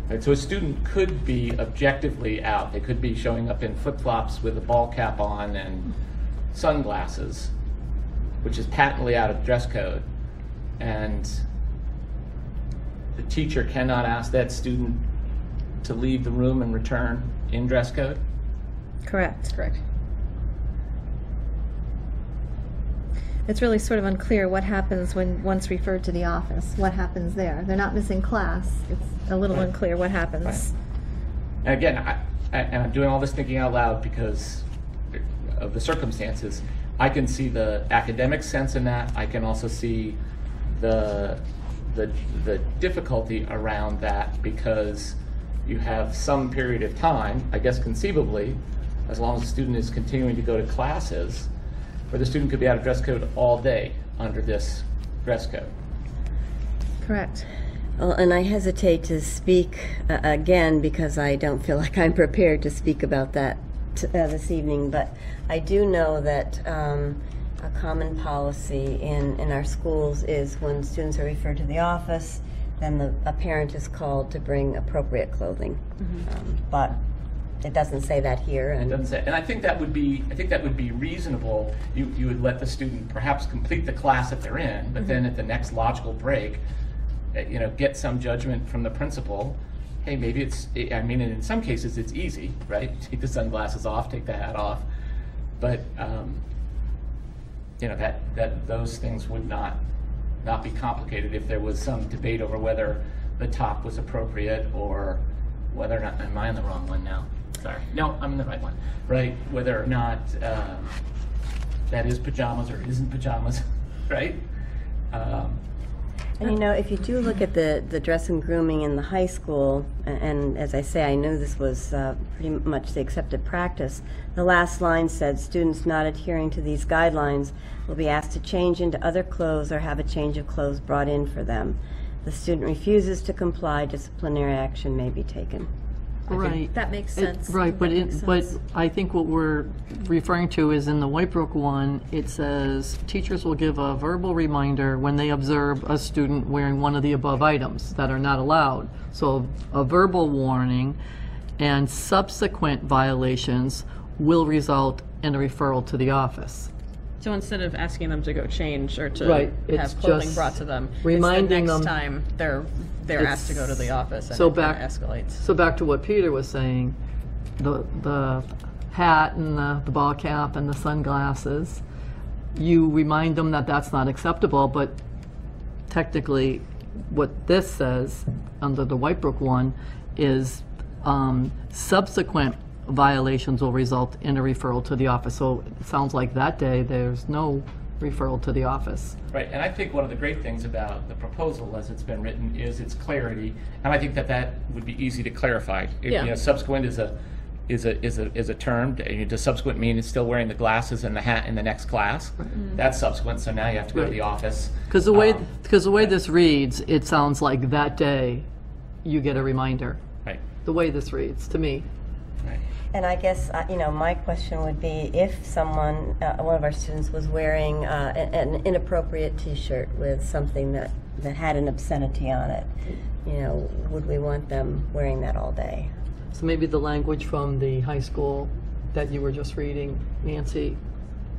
Right, so a student could be objectively out. They could be showing up in flip-flops with a ball cap on and sunglasses, which is patently out of dress code. And the teacher cannot ask that student to leave the room and return in dress code? Correct. Correct. It's really sort of unclear what happens when once referred to the office. What happens there? They're not missing class. It's a little unclear what happens. Right. And again, I'm doing all this thinking out loud because of the circumstances. I can see the academic sense in that. I can also see the difficulty around that because you have some period of time, I guess conceivably, as long as the student is continuing to go to classes, where the student could be out of dress code all day under this dress code. Correct. Well, and I hesitate to speak again because I don't feel like I'm prepared to speak about that this evening, but I do know that a common policy in our schools is when students are referred to the office, then a parent is called to bring appropriate clothing. But it doesn't say that here. It doesn't say, and I think that would be reasonable. You would let the student perhaps complete the class that they're in, but then at the next logical break, get some judgment from the principal. Hey, maybe it's, I mean, in some cases it's easy, right? Take the sunglasses off, take the hat off, but that those things would not be complicated if there was some debate over whether the top was appropriate or whether or not, am I on the wrong one now? Sorry. No, I'm in the right one. Right? Whether or not that is pajamas or isn't pajamas, right? And if you do look at the dress and grooming in the high school, and as I say, I know this was pretty much the accepted practice, the last line said, students not adhering to these guidelines will be asked to change into other clothes or have a change of clothes brought in for them. The student refuses to comply, disciplinary action may be taken. Right. That makes sense. Right, but I think what we're referring to is in the Whitebrook one, it says teachers will give a verbal reminder when they observe a student wearing one of the above items that are not allowed. So a verbal warning, and subsequent violations will result in a referral to the office. So instead of asking them to go change or to it's have clothing just brought to them, reminding it's the them next time they're asked to go to the office, and so it kind of escalates. So back to what Peter was saying, the hat and the ball cap and the sunglasses, you remind them that that's not acceptable, but technically what this says under the Whitebrook one is subsequent violations will result in a referral to the office. So it sounds like that day there's no referral to the office. Right, and I think one of the great things about the proposal as it's been written is its clarity, and I think that would be easy to clarify. Yeah. Subsequent is is a term. Does subsequent mean it's still wearing the glasses and the hat in the next class? That's subsequent, so now you have to go to the office. Because the way this reads, it sounds like that day you get a reminder. Right. The way this reads, to me. Right. And I guess, my question would be if someone, one of our students was wearing an inappropriate T-shirt with something that had an obscenity on it, would we want them wearing that all day? So maybe the language from the high school that you were just reading, Nancy,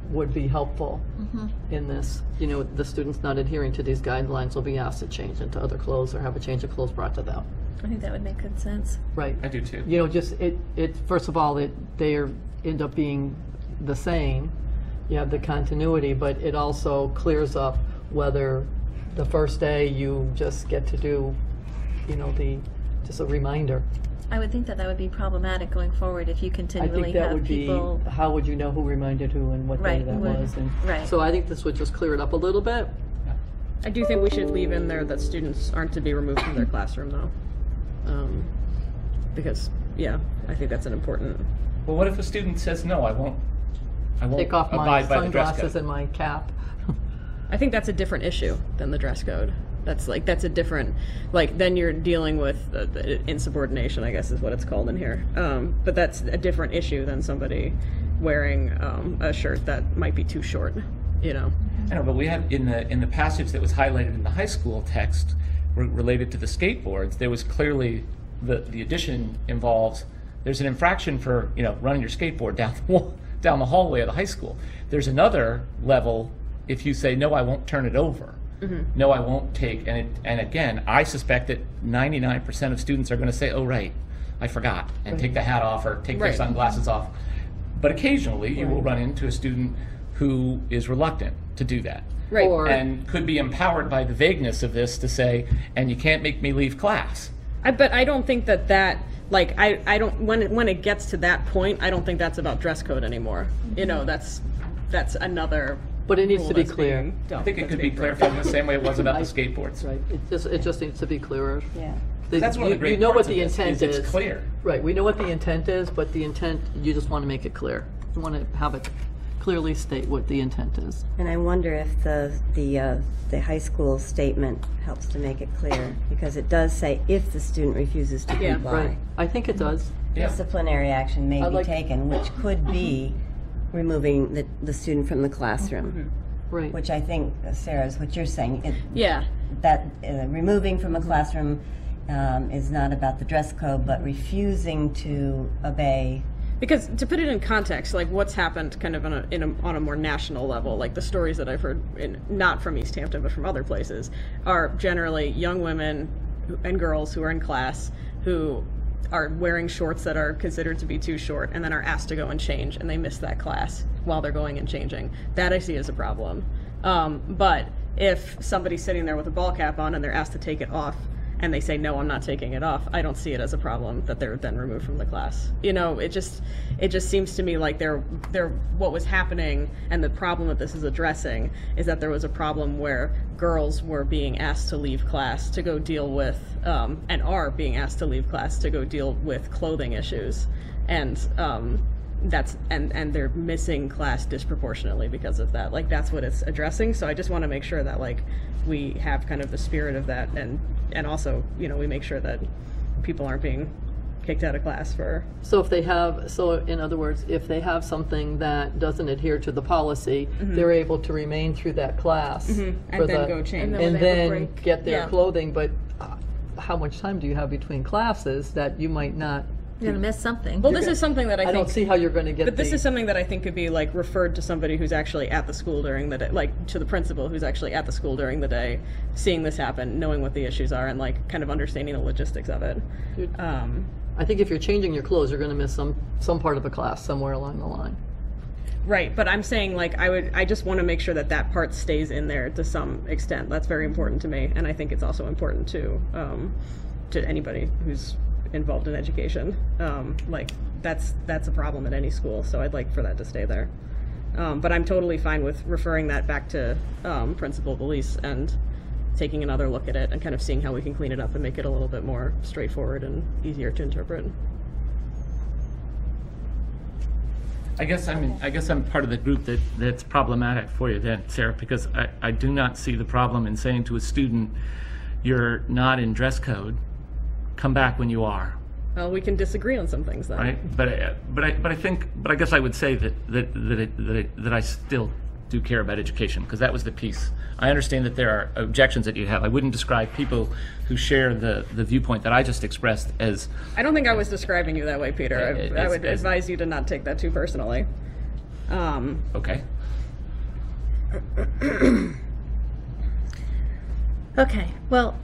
would be helpful in this. The students not adhering to these guidelines will be asked to change into other clothes or have a change of clothes brought to them. I think that would make good sense. Right. I do too. Just it first of all, they end up being the same. You have the continuity, but it also clears up whether the first day you just get to do, just a reminder. I would think that would be problematic going forward if you I continually think that have would people. be, how would you know who reminded who and what day Right, that would- was? And right. So I think this would just clear it up a little bit. I do think we should leave in there that students aren't to be removed from their classroom, though. Because, I think that's an important... Well, what if a student says, no, I won't Take off my abide by the dress sunglasses code? and my cap. I think that's a different issue than the dress code. That's a different, then you're dealing with the insubordination, I guess is what it's called in here. But that's a different issue than somebody wearing a shirt that might be too short, I know, but we have in the passage that was highlighted in the high school text related to the skateboards, there was clearly the addition involves there's an infraction for running your skateboard down the hallway of the high school. There's another level if you say no, I won't turn it over. No, I won't take, and again, I suspect that 99% of students are going to say, oh, right, I forgot, and take the hat off or take their sunglasses off. But occasionally, you will run into a student who is reluctant to do that. Right. And could be empowered by the vagueness of this to say, and you can't make me leave class. But I don't think that I don't, when it gets to that point, I don't think that's about dress code anymore. That's another... But it needs to be clear. I think it could be clarified in the same way it was about the skateboards. Right. It just needs to be clearer. Yeah. That's one of the great you know what parts the of this, intent is. It's clear. Right. We know what the intent is, but the intent, you just want to make it clear. You want to have it clearly state what the intent is. And I wonder if the high school statement helps to make it clear, because it does say if the student refuses to comply. Right. I think it does. Yeah. Disciplinary action may I'd be like- taken, which could be removing the student from the classroom. Right. Which I think, Sarah, is what you're saying. Yeah. That removing from a classroom is not about the dress code, but refusing to obey. Because to put it in context, what's happened kind of on a more national level, the stories that I've heard, not from East Hampton, but from other places, are generally young women and girls who are in class who are wearing shorts that are considered to be too short and then are asked to go and change, and they miss that class while they're going and changing. That I see as a problem. But if somebody's sitting there with a ball cap on and they're asked to take it off and they say, no, I'm not taking it off, I don't see it as a problem that they're then removed from the class. It just seems to me like what was happening, and the problem that this is addressing is that there was a problem where girls were being asked to leave class to go deal with, and are being asked to leave class to go deal with clothing issues. And and they're missing class disproportionately because of that. That's what it's addressing. So I just want to make sure that we have kind of the spirit of that, and also we make sure that people aren't being kicked out of class for. So in other words, if they have something that doesn't adhere to the policy, they're able to remain through that class And then go change. and they have a then break. get their Yeah. clothing. But how much time do you have between classes that you might not? You're going to miss something. Well, this is something that I I think. don't see how you're going to get. But this is something that I think could be referred to somebody who's actually at the school during the day, to the principal who's actually at the school during the day, seeing this happen, knowing what the issues are, and kind of understanding the logistics of it. I think if you're changing your clothes, you're going to miss some part of a class somewhere along the line. Right, but I'm saying I just want to make sure that part stays in there to some extent. That's very important to me, and I think it's also important to anybody who's involved in education. That's a problem at any school, so I'd like for that to stay there. But I'm totally fine with referring that back to Principal Belize and taking another look at it and kind of seeing how we can clean it up and make it a little bit more straightforward and easier to interpret. I guess I'm part of the group that's problematic for you then, Sarah, because I do not see the problem in saying to a student, you're not in dress code, come back when you are. Well, we can disagree on some things then. Right, but I guess I would say that I still do care about education, because that was the piece. I understand that there are objections that you have. I wouldn't describe people who share the viewpoint that I just expressed as. I don't think I was describing you that way, Peter. I would advise you to not take that too personally. Okay. Okay, well,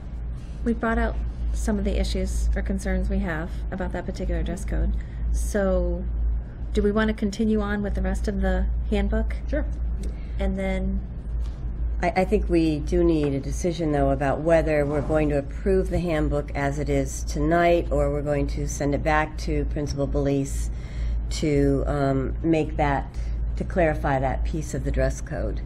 we brought out some of the issues or concerns we have about that particular dress code. So, do we want to continue on with the rest of the handbook? Sure. And then, I think we do need a decision, though, about whether we're going to approve the handbook as it is tonight, or we're going to send it back to Principal Belize to make that, to clarify that piece of the dress code.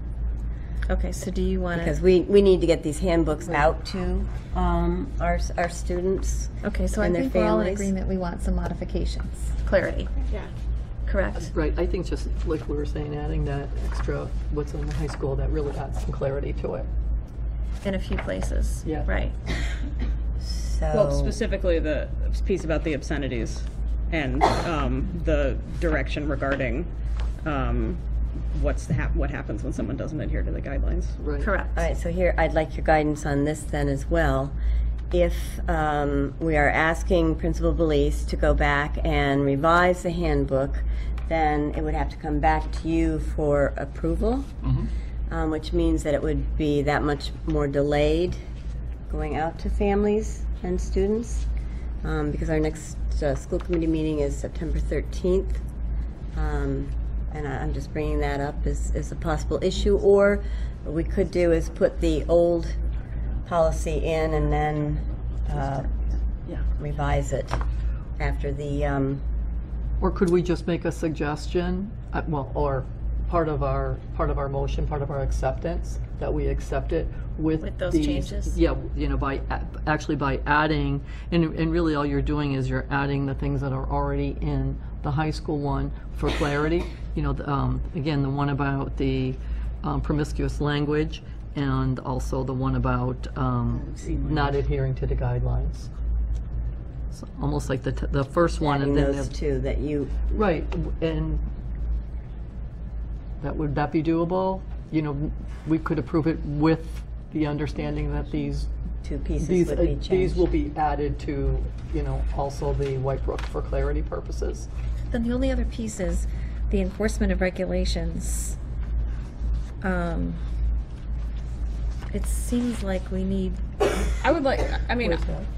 okay, so do you want to? Because we need to get these handbooks out to our students. Okay, so I and their think we're all in families. agreement we want some modifications, clarity. Yeah. Correct? Right, I think just like we were saying, adding that extra, what's in the high school, that really adds some clarity to it. In a few places. Yeah. Right. So, Well, specifically the piece about the obscenities and the direction regarding what happens when someone doesn't adhere to the guidelines. Right. Correct. all right, so here, I'd like your guidance on this then as well. If we are asking Principal Belize to go back and revise the handbook, then it would have to come back to you for approval, which means that it would be that much more delayed going out to families and students, because our next school committee meeting is September 13th. And I'm just bringing that up as a possible issue. Or what we could do is put the old policy in and then revise it after the. Or could we just make a suggestion, or part of our motion, part of our acceptance, that we accept it with those these- changes? Yeah, by adding, and really all you're doing is you're adding the things that are already in the high school one for clarity. Again, the one about the promiscuous language, and also the one about not adhering to the guidelines. It's almost like the first one, Adding and then those two that you. right, and would that be doable? We could approve it with the understanding that these Two pieces would be changed. these will be added to, also the White Brook for clarity purposes. Then the only other piece is the enforcement of regulations. It seems like we need I would like,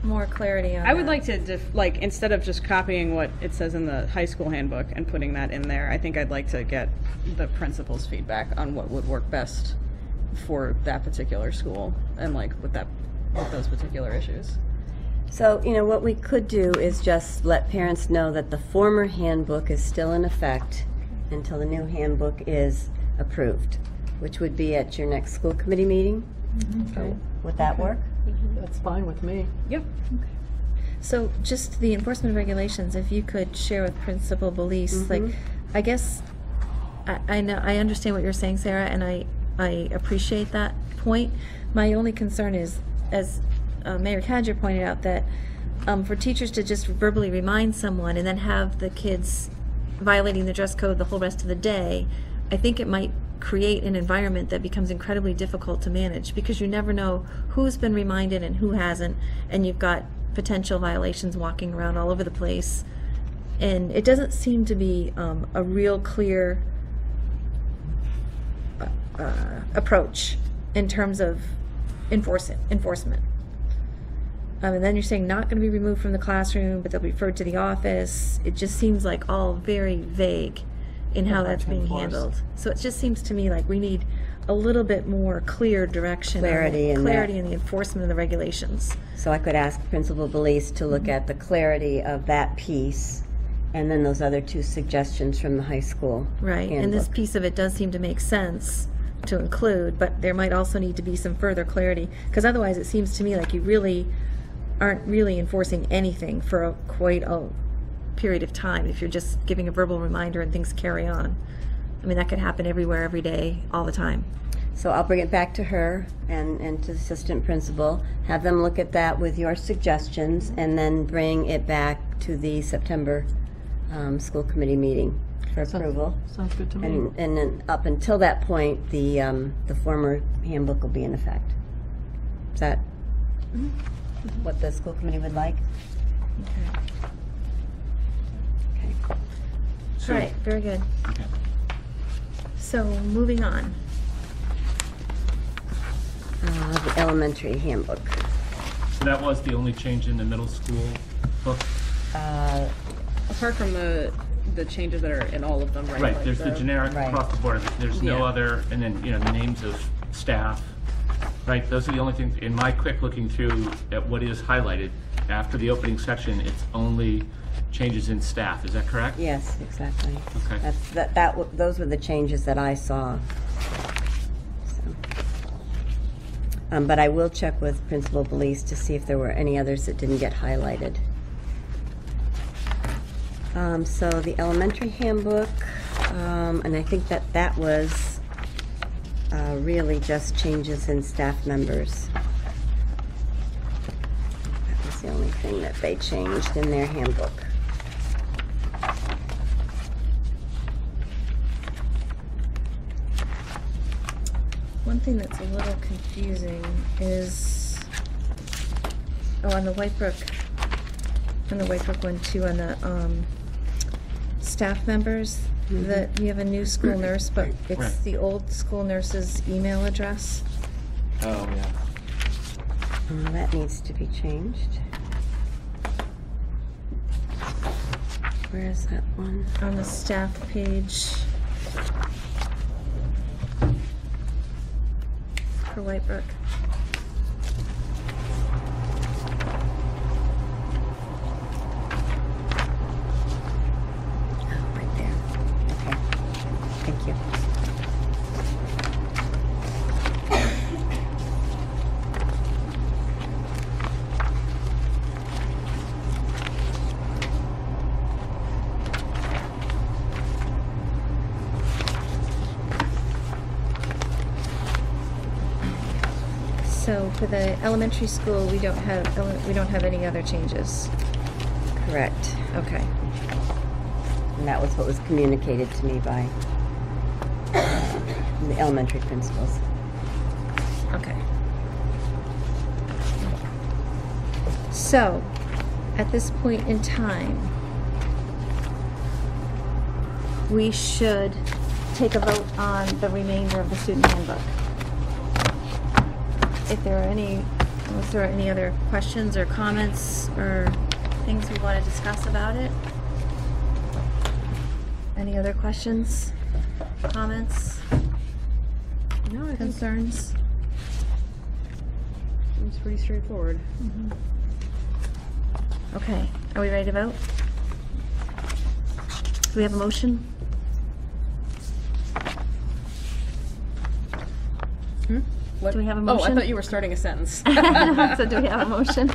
more clarity on I would that. like to, instead of just copying what it says in the high school handbook and putting that in there, I think I'd like to get the principal's feedback on what would work best for that particular school and with those particular issues. So, what we could do is just let parents know that the former handbook is still in effect until the new handbook is approved, which would be at your next school committee meeting. Okay. Would that work? That's fine with me. Yep. So just the enforcement regulations, if you could share with Principal Belize, I guess, I know, I understand what you're saying, Sarah, and I appreciate that point. My only concern is, as Mayor Cadger pointed out, that for teachers to just verbally remind someone and then have the kids violating the dress code the whole rest of the day, I think it might create an environment that becomes incredibly difficult to manage, because you never know who's been reminded and who hasn't, and you've got potential violations walking around all over the place. And it doesn't seem to be a real clear approach in terms of enforcement. And then you're saying not going to be removed from the classroom, but they'll be referred to the office. It just seems like all very vague in how that's being handled. So it just seems to me like we need a little bit more clear direction, Clarity in clarity in the enforcement of the regulations. So I could ask Principal Belize to look at the clarity of that piece and then those other two suggestions from the high school Right, and this handbook. piece of it does seem to make sense to include, but there might also need to be some further clarity, because otherwise it seems to me like you really aren't really enforcing anything for quite a period of time. If you're just giving a verbal reminder and things carry on. I mean, that could happen everywhere, every day, all the time. So I'll bring it back to her and to the assistant principal, have them look at that with your suggestions, and then bring it back to the September school committee meeting for approval. Sounds good to me. And then up until that point, the former handbook will be in effect. Is that what the school committee would like? Okay. All right, very good. Okay. So, moving on. The elementary handbook. So that was the only change in the middle school book? Apart from the changes that are in all of them, right? Right, Like there's the generic Right. across the board. There's no Yeah. other, and then, you know, the names of staff, right? Those are the only things, in my quick looking through at what is highlighted, after the opening section, it's only changes in staff. Is that correct? Yes, exactly. Okay. Those were the changes that I saw. So. But I will check with Principal Belize to see if there were any others that didn't get highlighted. So the elementary handbook, and I think that was really just changes in staff members. That was the only thing that they changed in their handbook. One thing that's a little confusing is, on the Whitebrook one too, on the staff members, that you have a new school nurse, but it's Right. the old school nurse's email address. Oh, yeah. That needs to be changed. Where is that one? On the staff page for Whitebrook. Oh, right there. Okay. Thank you. So for the elementary school, we don't have any other changes. Correct. Okay. And that was what was communicated to me by the elementary principals. Okay. So, at this point in time, we should take a vote on the remainder of the student handbook. If there are any other questions or comments or things we want to discuss about it? Any other questions, comments, No, I think concerns? it's pretty straightforward. Okay, are we ready to vote? Do we have a motion? What? Do we have a Oh, motion? I thought you were starting a sentence. So do we have a motion?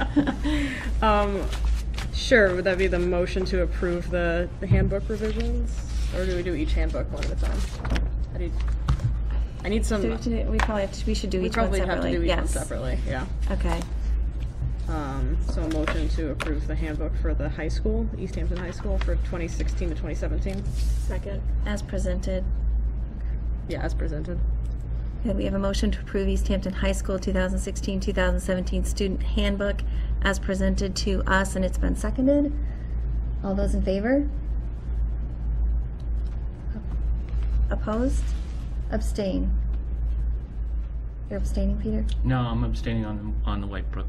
Sure, would that be the motion to approve the handbook revisions? Or do we do each handbook one at a time? I need some, We should do we each one probably have to separately. do each one Yes. separately, yeah. Okay. So a motion to approve the handbook for the high school, East Hampton High School for 2016 to 2017. Second. As presented. Yeah, as presented. Okay, we have a motion to approve East Hampton High School 2016-2017 student handbook as presented to us, and it's been seconded. All those in favor? Opposed? Abstain? You're abstaining, Peter? No, I'm abstaining on the Whitebrook.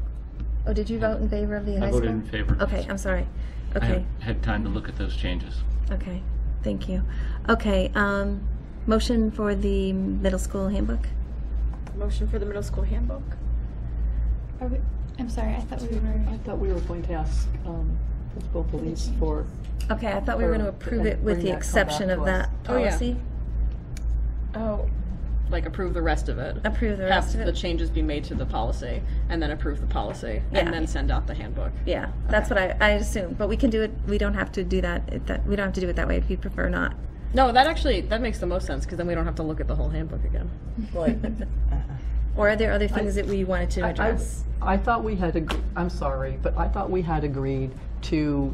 Oh, did you vote in favor of the high I school? voted in favor. Okay, I'm sorry. I Okay, haven't had time to look at those changes. okay, thank you. Okay, motion for the middle school handbook? Motion for the middle school handbook. I'm sorry, I thought we were. I thought we were going to ask Principal Belize for, Okay, I thought we were going to approve it with Bring the that, come exception back of to us. that Oh, yeah. policy. Oh, Like approve the rest of it. Approve the rest of Have the it. changes be made to the policy. and then approve the policy, Yeah. and then send out the handbook. Yeah, that's what I assumed, but we can do it, we don't have to do that, we don't have to do it that way if you prefer not. No, that makes the most sense, because then we don't have to look at the whole handbook again. Or are there other things that we wanted to address? I thought we had, I'm sorry, but I thought we had agreed to,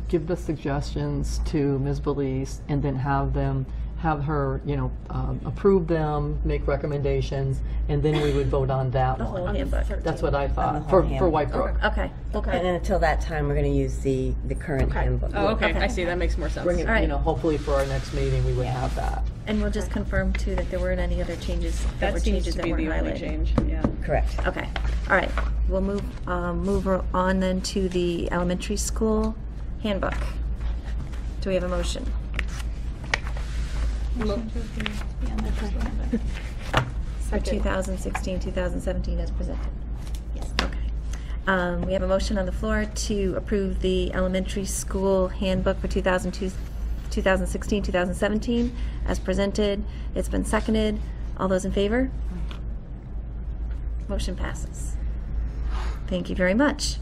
give the suggestions to Ms. Belize and then have her, approve them, make recommendations, and then we would vote on that The whole one. handbook. That's what I On the thought, whole for handbook. White Brook. Okay, And then until that time, we're going to use the current handbook. Oh, okay, Okay. I see, that makes more sense. Bring it, All right. hopefully for our next meeting, we would have that. and we'll just confirm too that there weren't any other changes, That seems changes to that be weren't the only highlighted. change, yeah. Correct. Okay, all right, we'll move on then to the elementary school handbook. Do we have a motion? Motion to approve the elementary school handbook. For 2016, 2017 as presented? Yes. Okay. We have a motion on the floor to approve the elementary school handbook for 2016, 2017 as presented. It's been seconded. All those in favor? Motion passes. Thank you very much.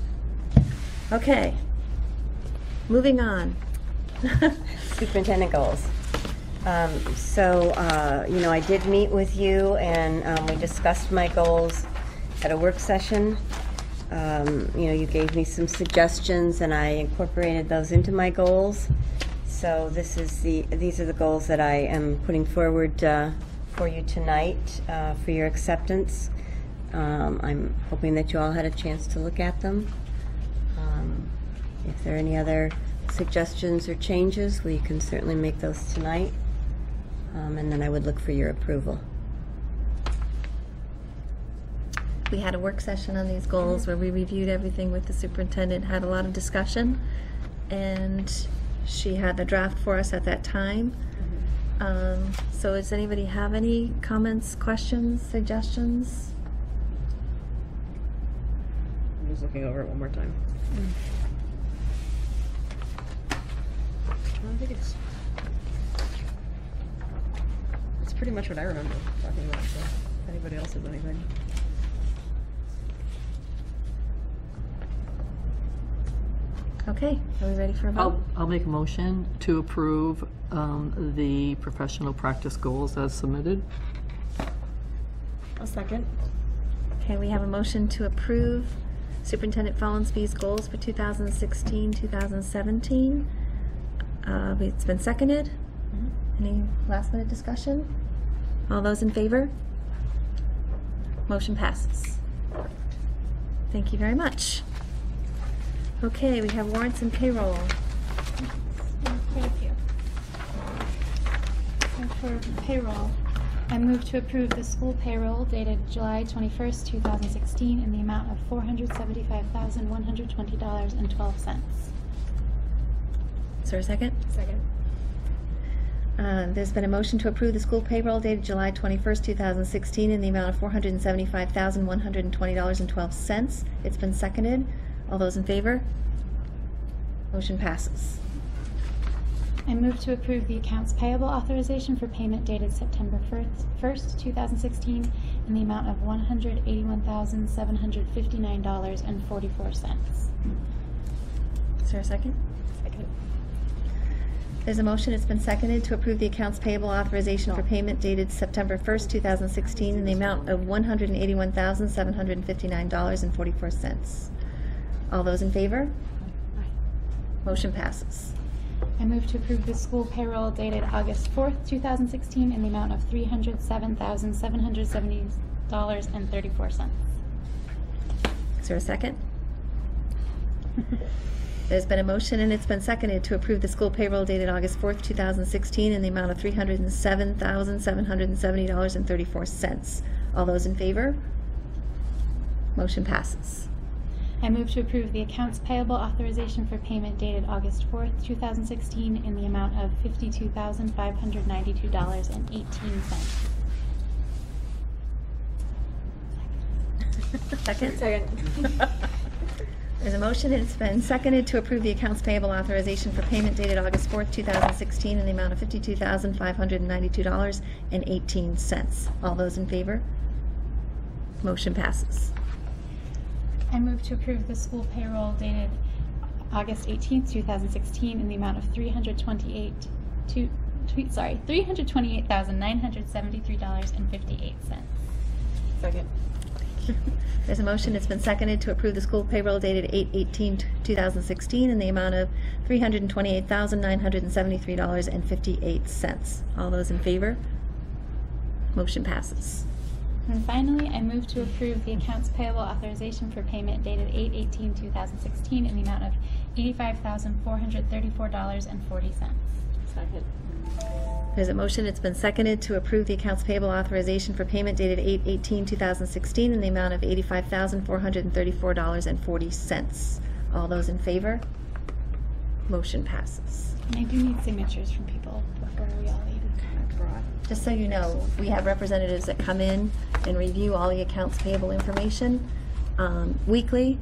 Okay. Moving on. Superintendent goals. I did meet with you and we discussed my goals at a work session. You gave me some suggestions and I incorporated those into my goals. So these are the goals that I am putting forward for you tonight for your acceptance. I'm hoping that you all had a chance to look at them. If there are any other suggestions or changes, we can certainly make those tonight. And then I would look for your approval. We had a work session on these goals where we reviewed everything with the superintendent, had a lot of discussion, and she had the draft for us at that time. So does anybody have any comments, questions, suggestions? I'm just looking over it one more time. I think it's pretty much what I remember talking about, so if anybody else has anything. Okay, are we ready for a vote? I'll make a motion to approve the professional practice goals as submitted. A second. Okay, we have a motion to approve Superintendent Follansbee's goals for 2016, 2017. It's been seconded. Any last minute discussion? All those in favor? Motion passes. Thank you very much. Okay, we have warrants and payroll. Quite a few. So for payroll, I move to approve the school payroll dated July 21st, 2016 in the amount of $475,120.12. Is there a second? Second. There's been a motion to approve the school payroll dated July 21st, 2016 in the amount of $475,120.12. It's been seconded. All those in favor? Motion passes. I move to approve the accounts payable authorization for payment dated September 1st, 2016 in the amount of $181,759.44. Is there a second? Second. There's a motion, it's been seconded to approve the accounts payable authorization for payment dated September 1st, 2016 in the amount of $181,759.44. All those in favor? Motion passes. I move to approve the school payroll dated August 4th, 2016 in the amount of $307,770.34. Is there a second? There's been a motion and it's been seconded to approve the school payroll dated August 4th, 2016 in the amount of $307,770.34. All those in favor? Motion passes. I move to approve the accounts payable authorization for payment dated August 4th, 2016 in the amount of $52,592.18. Second? Second. There's a motion and it's been seconded to approve the accounts payable authorization for payment dated August 4th, 2016 in the amount of $52,592.18. All those in favor? Motion passes. I move to approve the school payroll dated August 18th, 2016 in the amount of $328,973.58. Second. There's a motion, it's been seconded to approve the school payroll dated 8/18/2016 in the amount of $328,973.58. All those in favor? Motion passes. And finally, I move to approve the accounts payable authorization for payment dated 8/18/2016 in the amount of $85,434.40. Second. There's a motion, it's been seconded to approve the accounts payable authorization for payment dated 8/18/2016 in the amount of $85,434.40. All those in favor? Motion passes. And I do need signatures from people before we all leave. Just so you know, we have representatives that come in and review all the accounts payable information weekly,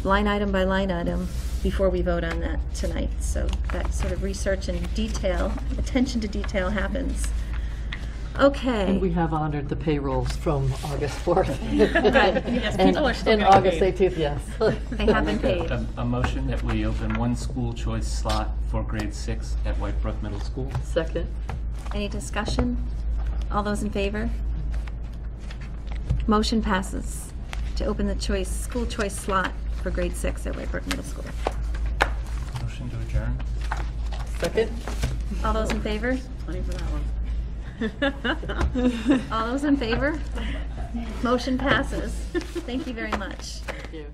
line item by line item, before we vote on that tonight. So that sort of research and detail, attention to detail happens. Okay. And we have honored the payrolls from August 4th. Yes, people are still and getting August paid. 18th, yes. They have been paid. A motion that we open one school choice slot for grade 6 at White Brook Middle School. Second. Any discussion? All those in favor? Motion passes to open the school choice slot for grade 6 at White Brook Middle School. Motion to adjourn. Second. All those in favor? Plenty for that one. All those in favor? Motion passes. Thank you very much. Thank you.